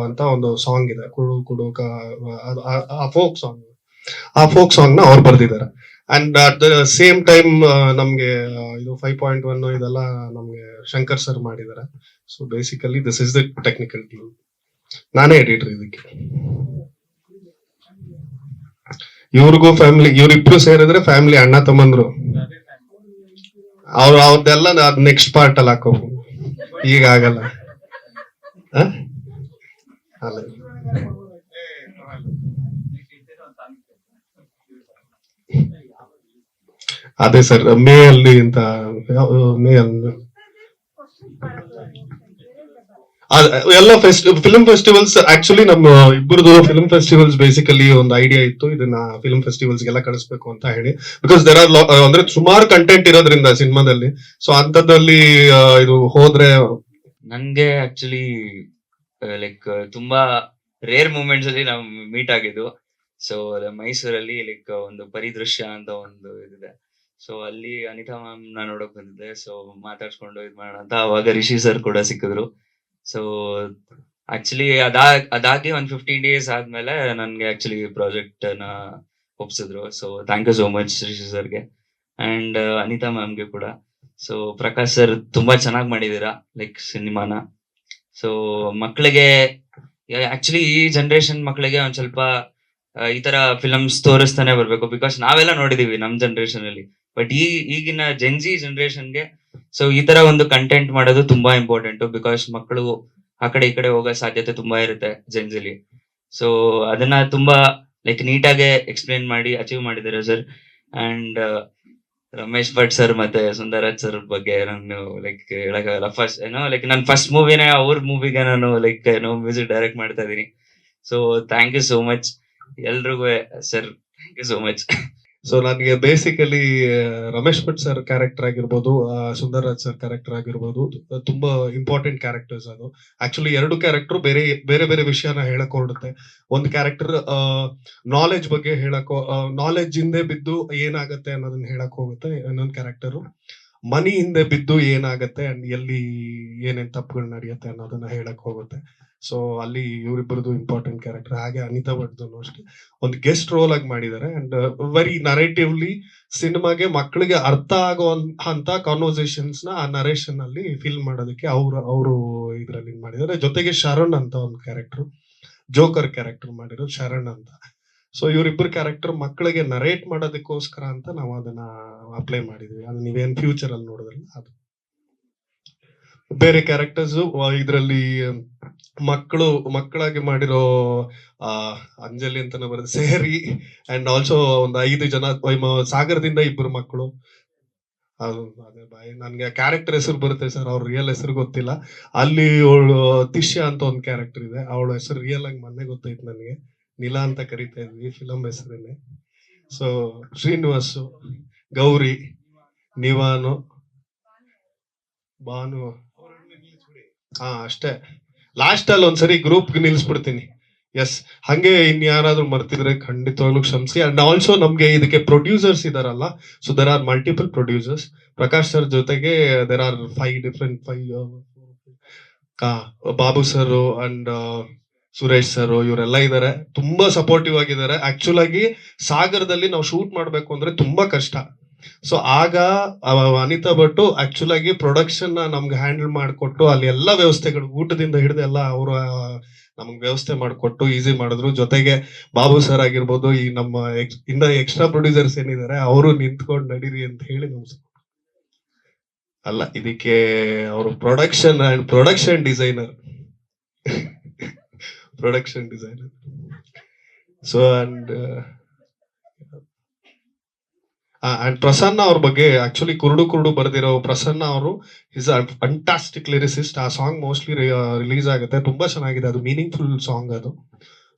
ಅಂತ ಒಂದು ಸಾಂಗ್ ಇದೆ, ಕುರುಡು ಕುರುಡು ಆ ಫೋಕ್ ಸಾಂಗ್ ನ ಅವ್ರು ಬರ್ದಿದ್ದಾರೆ. And at the same time ನಮ್ಗೆ ಇದು 5.1 ಇದೆಲ್ಲ ನಮ್ಗೆ ಶಂಕರ್ ಸರ್ ಮಾಡಿದ್ದಾರೆ. So basically this is the technical team. ನಾನೇ ಎಡಿಟರ್ ಇದಕ್ಕೆ. ಇವ್ರಿಗೂ ಫ್ಯಾಮಿಲಿ, ಇವ್ರಿಬ್ರು ಸೇರಿದ್ರೆ ಫ್ಯಾಮಿಲಿ ಅಣ್ಣ ತಮ್ಮಂದ್ರು. ಅವ್ರದ್ದೆಲ್ಲ ನೆಕ್ಸ್ಟ್ ಪಾರ್ಟ್ ಅಲ್ಲಿ ಹಾಕೋದು, ಈಗ ಆಗಲ್ಲ. ಅದೇ ಸರ್, ಮೇ ಅಲ್ಲಿ ಅಂತ ಮೇ ಅಲ್ಲಿ ಎಲ್ಲ ಫಿಲ್ಮ್ ಫೆಸ್ಟಿವಲ್ಸ್. ಆಕ್ಚುಲಿ ನಮ್ಮ ಇಬ್ಬರದು ಫಿಲ್ಮ್ ಫೆಸ್ಟಿವಲ್ಸ್ ಬೇಸಿಕಲಿ ಒಂದು ಐಡಿಯಾ ಇತ್ತು, ಇದನ್ನ ಫಿಲ್ಮ್ ಫೆಸ್ಟಿವಲ್ಸ್ ಗೆಲ್ಲ ಕಳಿಸ್ಬೇಕು ಅಂತ ಹೇಳಿ. ಬಿಕಾಸ್ ದೇರ್ ಆರ್ ಅಂದ್ರೆ ಸುಮಾರು ಕಂಟೆಂಟ್ ಇರೋದ್ರಿಂದ ಸಿನಿಮಾದಲ್ಲಿ. ಸೊ ಅಂತದ್ರಲ್ಲಿ ಇದು ಹೋದ್ರೆ ನನ್ಗೆ ಆಕ್ಚುಲಿ ಲೈಕ್ ತುಂಬಾ ರೇರ್ ಮೂಮೆಂಟ್ಸ್ ಅಲ್ಲಿ ನಾವು ಮೀಟ್ ಆಗಿದ್ದು. ಸೊ ಮೈಸೂರಲ್ಲಿ ಲೈಕ್ ಒಂದು ಪರಿದೃಶ್ಯ ಅಂತ ಒಂದು ಇದಿದೆ. ಸೊ ಅಲ್ಲಿ ಅನಿತಾ ಮ್ಯಾಮ್ ನ ನೋಡಕ್ ಬಂದಿದ್ದೆ. ಸೊ ಮಾತಾಡ್ಸ್ಕೊಂಡು ಇದ್ ಮಾಡೋಣ ಅಂತ ಅವಾಗ ರಿಷಿ ಸರ್ ಕೂಡ ಸಿಕ್ಕಿದ್ರು. ಸೊ ಆಕ್ಚುಲಿ ಅದಾಗಿ ಒಂದು 15 days ಆದ್ಮೇಲೆ ನನ್ಗೆ ಆಕ್ಚುಲಿ ಪ್ರಾಜೆಕ್ಟ್ ನ ಒಪ್ಸಿದ್ರು. So thank you so much Rishi ಸರ್ಗೆ ಅಂಡ್ ಅನಿತಾ ಮ್ಯಾಮ್ಗೆ ಕೂಡ. ಸೊ ಪ್ರಕಾಶ್ ಸರ್ ತುಂಬಾ ಚೆನ್ನಾಗಿ ಮಾಡಿದೀರಾ ಲೈಕ್ ಸಿನಿಮಾನ. ಸೊ ಮಕ್ಕಳಿಗೆ ಆಕ್ಚುಲಿ ಈ ಜನರೇಷನ್ ಮಕ್ಕಳಿಗೆ ಒಂದ್ ಸ್ವಲ್ಪ ಈ ತರ ಫಿಲಮ್ಸ್ ತೋರಿಸ್ತಾನೆ ಬರ್ಬೇಕು. ಬಿಕಾಸ್ ನಾವೆಲ್ಲ ನೋಡಿದೀವಿ ನಮ್ ಜನರೇಷನ್ ಅಲ್ಲಿ. ಬಟ್ ಈಗಿನ ಜೆನ್ಜಿ ಜನರೇಷನ್ಗೆ ಸೊ ಈ ತರ ಒಂದು ಕಂಟೆಂಟ್ ಮಾಡೋದು ತುಂಬಾ ಇಂಪಾರ್ಟೆಂಟ್. ಬಿಕಾಸ್ ಮಕ್ಕಳು ಆ ಕಡೆ ಈ ಕಡೆ ಹೋಗೋ ಸಾಧ್ಯತೆ ತುಂಬಾ ಇರುತ್ತೆ ಜೆನ್ಜಿಲಿ. ಸೊ ಅದನ್ನ ತುಂಬಾ ಲೈಕ್ ನೀಟಾಗಿ ಎಕ್ಸ್ಪ್ಲೇನ್ ಮಾಡಿ ಅಚೀವ್ ಮಾಡಿದ್ದಾರೆ sir. And Ramesh Bhat sir ಮತ್ತೆ ಸುಂದರಾಜ್ ಸರ್ ಬಗ್ಗೆ ನಾನು ಲೈಕ್ ಹೇಳಕ್ಕಾಗಲ್ಲ. ಫಸ್ಟ್ ಲೈಕ್ ನನ್ನ ಫಸ್ಟ್ ಮೂವಿನೇ ಅವ್ರ ಮೂವಿಗೆ ನಾನು ಲೈಕ್ ಮ್ಯೂಸಿಕ್ ಡೈರೆಕ್ಟ್ ಮಾಡ್ತಾ ಇದೀನಿ. So thank you so much ಎಲ್ರಿಗೂ sir, thank you so much. So ನನಗೆ basically Ramesh Bhat sir character ಆಗಿರ್ಬೋದು, ಸುಂದರ್ ರಾಜ್ ಸರ್ ಕ್ಯಾರೆಕ್ಟರ್ ಆಗಿರ್ಬೋದು, ತುಂಬಾ ಇಂಪಾರ್ಟೆಂಟ್ ಕ್ಯಾರೆಕ್ಟರ್ಸ್ ಅದು. ಆಕ್ಚುಲಿ 2 ಕ್ಯಾರೆಕ್ಟರ್ ಬೇರೆ ಬೇರೆ ಬೇರೆ ವಿಷಯನ ಹೇಳಕ್ ಹೊರಡುತ್ತೆ. ಒಂದು ಕ್ಯಾರೆಕ್ಟರ್ ನಾಲೆಜ್ ಬಗ್ಗೆ ನಾಲೆಜ್ ಹಿಂದೆ ಬಿದ್ದು ಏನಾಗತ್ತೆ ಅನ್ನೋದನ್ನ ಹೇಳಕ್ ಹೋಗುತ್ತೆ. ಇನ್ನೊಂದು ಕ್ಯಾರೆಕ್ಟರ್ ಮನಿ ಹಿಂದೆ ಬಿದ್ದು ಏನಾಗತ್ತೆ ಅಂಡ್ ಎಲ್ಲಿ ಏನೇನ್ ತಪ್ಪುಗಳು ನಡೆಯುತ್ತೆ ಅನ್ನೋದನ್ನ ಹೇಳಕ್ ಹೋಗುತ್ತೆ. ಸೊ ಅಲ್ಲಿ ಇವರಿಬ್ಬರದು ಇಂಪಾರ್ಟೆಂಟ್ ಕ್ಯಾರೆಕ್ಟರ್. ಹಾಗೆ ಅನಿತಾ ಭಟ್ದು ಅಷ್ಟೇ ಒಂದು ಗೆಸ್ಟ್ ರೋಲ್ ಆಗಿ ಮಾಡಿದ್ದಾರೆ. ಅಂಡ್ ವೆರಿ ನರೇಟಿವ್ಲಿ ಸಿನಿಮಾಗೆ ಮಕ್ಕಳಿಗೆ ಅರ್ಥ ಆಗುವಂತ ಕಾನ್ವರ್ಸೇಷನ್ಸ್ ನ ಆ ನರೇಷನ್ ಅಲ್ಲಿ ಫಿಲ್ ಮಾಡೋದಕ್ಕೆ ಅವರು ಇದ್ರಲ್ಲಿ ಮಾಡಿದ್ದಾರೆ. ಜೊತೆಗೆ ಶರಣ್ ಅಂತ ಒಂದು ಕ್ಯಾರೆಕ್ಟರ್, ಜೋಕರ್ ಕ್ಯಾರೆಕ್ಟರ್ ಮಾಡಿರೋ ಶರಣ್ ಅಂತ. ಸೊ ಇವರಿಬ್ಬರು ಕ್ಯಾರೆಕ್ಟರ್ ಮಕ್ಕಳಿಗೆ ನರೇಟ್ ಮಾಡೋದಕ್ಕೋಸ್ಕರ ಅಂತ ನಾವು ಅದನ್ನ ಅಪ್ಲೈ ಮಾಡಿದ್ವಿ. ಅದು ನೀವೇನ್ ಫ್ಯೂಚರ್ ಅಲ್ಲಿ ನೋಡಿದ್ರಲ್ಲ ಅದು. ಬೇರೆ ಕ್ಯಾರೆಕ್ಟರ್ಸ್ ಇದರಲ್ಲಿ ಮಕ್ಕಳಾಗಿ ಮಾಡಿರೋ ಅಂಜಲಿ ಅಂತಾನೆ ಬರುತ್ತೆ, ಸೇರಿ ಅಂಡ್ ಆಲ್ಸೋ ಒಂದು 5 ಜನ ಸಾಗರದಿಂದ 2 ಮಕ್ಕಳು. ಅದೇ ಬಾಯಿ ನನ್ಗೆ ಕ್ಯಾರೆಕ್ಟರ್ ಹೆಸರು ಬರುತ್ತೆ ಸರ್, ಅವ್ರ ರಿಯಲ್ ಹೆಸರು ಗೊತ್ತಿಲ್ಲ. ಅಲ್ಲಿ ಅವಳು ತಿಶ್ಯಾ ಅಂತ ಒಂದು ಕ್ಯಾರೆಕ್ಟರ್ ಇದೆ, ಅವಳ ಹೆಸರು ರಿಯಲ್ ಆಗಿ ಮೊನ್ನೆ ಗೊತ್ತಾಯ್ತು ನನಗೆ. ನೀಲಾ ಅಂತ ಕರಿತಾ ಇದ್ವಿ ಫಿಲಂ ಹೆಸರೇನೆ. ಸೊ ಶ್ರೀನಿವಾಸು, ಗೌರಿ, ನಿವಾನು, ಭಾನು, ಅಷ್ಟೇ. ಲಾಸ್ಟ್ ಅಲ್ಲಿ ಒಂದ್ಸರಿ ಗ್ರೂಪ್ ನಿಲ್ಸ್ಬಿಡ್ತೀನಿ. ಎಸ್, ಹಂಗೆ ಇನ್ಯಾರಾದ್ರೂ ಮರ್ತಿದ್ರೆ ಖಂಡಿತವಾಗ್ಲೂ ಕ್ಷಮಿಸಿ. ಅಂಡ್ ಆಲ್ಸೋ ನಮ್ಗೆ ಇದಕ್ಕೆ ಪ್ರೊಡ್ಯೂಸರ್ಸ್ ಇದಾರಲ್ಲ, so there are multiple producers. Prakash sir ಜೊತೆಗೆ there are 5 Babu sir and Suresh sir ಇವರೆಲ್ಲ ಇದ್ದಾರೆ. ತುಂಬಾ ಸಪೋರ್ಟಿವ್ ಆಗಿದ್ದಾರೆ. ಆಕ್ಚುಲ್ ಆಗಿ ಸಾಗರದಲ್ಲಿ ನಾವು ಶೂಟ್ ಮಾಡ್ಬೇಕು ಅಂದ್ರೆ ತುಂಬಾ ಕಷ್ಟ. ಸೊ ಆಗ ಅನಿತಾ ಭಟ್ ಆಕ್ಚುಲ್ ಆಗಿ ಪ್ರೊಡಕ್ಷನ್ ನಮ್ಗೆ ಹ್ಯಾಂಡಲ್ ಮಾಡಿಕೊಟ್ಟು ಅಲ್ಲಿ ಎಲ್ಲಾ ವ್ಯವಸ್ಥೆಗಳು ಊಟದಿಂದ ಹಿಡಿದು ಎಲ್ಲ ಅವರು ನಮ್ಗೆ ವ್ಯವಸ್ಥೆ ಮಾಡಿಕೊಟ್ಟು ಈಸಿ ಮಾಡಿದ್ರು. ಜೊತೆಗೆ ಬಾಬು ಸರ್ ಆಗಿರ್ಬೋದು, ಈ ನಮ್ಮ ಇನ್ನ ಎಕ್ಸ್ಟ್ರಾ ಪ್ರೊಡ್ಯೂಸರ್ಸ್ ಏನಿದ್ದಾರೆ ಅವರು ನಿಂತ್ಕೊಂಡು ನಡೀರಿ ಅಂತ ಹೇಳಿ ಅಲ್ಲ, ಇದಕ್ಕೆ ಅವರು production designer so and Prasanna ಅವ್ರ ಬಗ್ಗೆ ಆಕ್ಚುಲಿ ಕುರುಡು ಬರೆದಿರೋ ಪ್ರಸನ್ನ ಅವರು ಇಸ್ ಅ ಫಂಟಾಸ್ಟಿಕ್ ಲಿರಿಸಿಸ್ಟ್. ಆ ಸಾಂಗ್ ಮೋಸ್ಟ್ಲಿ ರಿಲೀಸ್ ಆಗುತ್ತೆ, ತುಂಬಾ ಚೆನ್ನಾಗಿದೆ, ಅದು ಮೀನಿಂಗ್ಫುಲ್ ಸಾಂಗ್ ಅದು.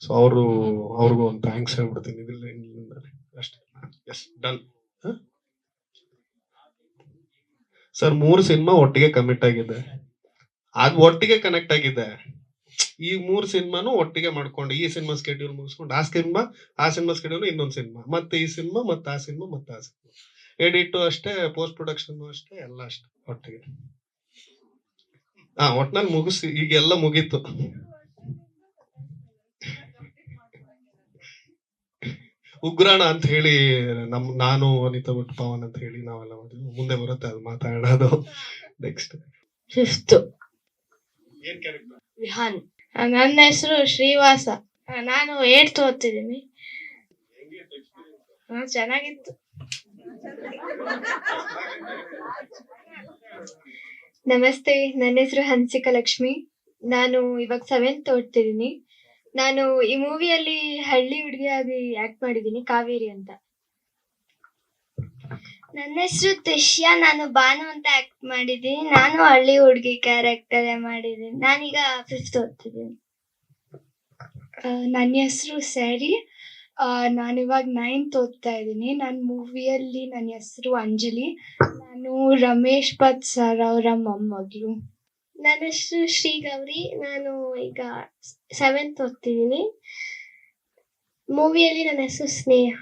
ಸೊ ಅವ್ರಿಗೂ ಒಂದು ಥ್ಯಾಂಕ್ಸ್ ಹೇಳ್ಬಿಡ್ತೀನಿ ಅಷ್ಟೇ. Yes, done sir. 3 ಸಿನಿಮಾ ಒಟ್ಟಿಗೆ ಕಮಿಟ್ ಆಗಿದೆ, ಅದು ಒಟ್ಟಿಗೆ ಕನೆಕ್ಟ್ ಆಗಿದೆ. ಈ 3 ಸಿನಿಮಾನು ಒಟ್ಟಿಗೆ ಮಾಡ್ಕೊಂಡು ಈ ಸಿನಿಮಾ ಸ್ಕೆಡ್ಯೂಲ್ ಮುಗಿಸ್ಕೊಂಡು ಆ ಸಿನಿಮಾ ಸ್ಕೆಡ್ಯೂಲ್ ಇನ್ನೊಂದು ಸಿನಿಮಾ, ಮತ್ತೆ ಈ ಸಿನಿಮಾ, ಮತ್ತೆ ಆ ಸಿನಿಮಾ, ಮತ್ತೆ ಆ ಸಿನಿಮಾ, ಎಡಿಟ್ ಅಷ್ಟೇ, ಪೋಸ್ಟ್ ಪ್ರೊಡಕ್ಷನ್ ಅಷ್ಟೇ, ಎಲ್ಲ ಅಷ್ಟೇ ಒಟ್ಟಿಗೆ. ಒಟ್ನಲ್ಲಿ ಮುಗಿಸಿ ಈಗ ಎಲ್ಲ ಮುಗೀತು. ಉಗ್ರಾಣ ಅಂತ ಹೇಳಿ ನಾನು ಅನಿತಾ ಭಟ್ ಪವನ್ ಅಂತ ಹೇಳಿ ನಾವೆಲ್ಲ ಮಾಡಿದ್ವಿ. ಮುಂದೆ ಬರುತ್ತೆ ಅದು ಮಾತಾಡೋದು. ನೆಕ್ಸ್ಟ್ 5th ಏನ್ ಕ್ಯಾರೆಕ್ಟರ್? ವಿಹಾನ್. ನನ್ನ ಹೆಸರು ಶ್ರೀವಾಸ. ನಾನು 8th ಓದ್ತಿದ್ದೀನಿ. ಚೆನ್ನಾಗಿತ್ತು. ನಮಸ್ತೆ, ನನ್ನ ಹೆಸರು ಹನ್ಸಿಕಾ ಲಕ್ಷ್ಮಿ. ನಾನು ಇವಾಗ 7th ಓದ್ತಿದ್ದೀನಿ. ನಾನು ಈ ಮೂವಿಯಲ್ಲಿ ಹಳ್ಳಿ ಹುಡುಗಿಯಾಗಿ ಆಕ್ಟ್ ಮಾಡಿದ್ದೀನಿ, ಕಾವೇರಿ ಅಂತ. ನನ್ನ ಹೆಸರು ತಿಶ್ಯಾ. ನಾನು ಬಾನು ಅಂತ ಆಕ್ಟ್ ಮಾಡಿದ್ದೀನಿ. ನಾನು ಹಳ್ಳಿ ಹುಡುಗಿ ಕ್ಯಾರೆಕ್ಟರ್ ಮಾಡಿದ್ದೀನಿ. ನಾನೀಗ 5th ಓದ್ತಿದ್ದೀನಿ. ನನ್ನ ಹೆಸರು ಸ್ಯಾರಿ. ನಾನಿವಾಗ 9th ಓದ್ತಾ ಇದ್ದೀನಿ. ನನ್ನ ಮೂವಿಯಲ್ಲಿ ನನ್ನ ಹೆಸರು ಅಂಜಲಿ. ನಾನು ರಮೇಶ್ ಭಟ್ ಸರ್ ಅವರ ಮೊಮ್ಮಗಳು. ನನ್ನ ಹೆಸರು ಶ್ರೀಗೌರಿ. ನಾನು ಈಗ 7th ಓದ್ತಿದ್ದೀನಿ. ಮೂವಿಯಲ್ಲಿ ನನ್ನ ಹೆಸರು ಸ್ನೇಹ.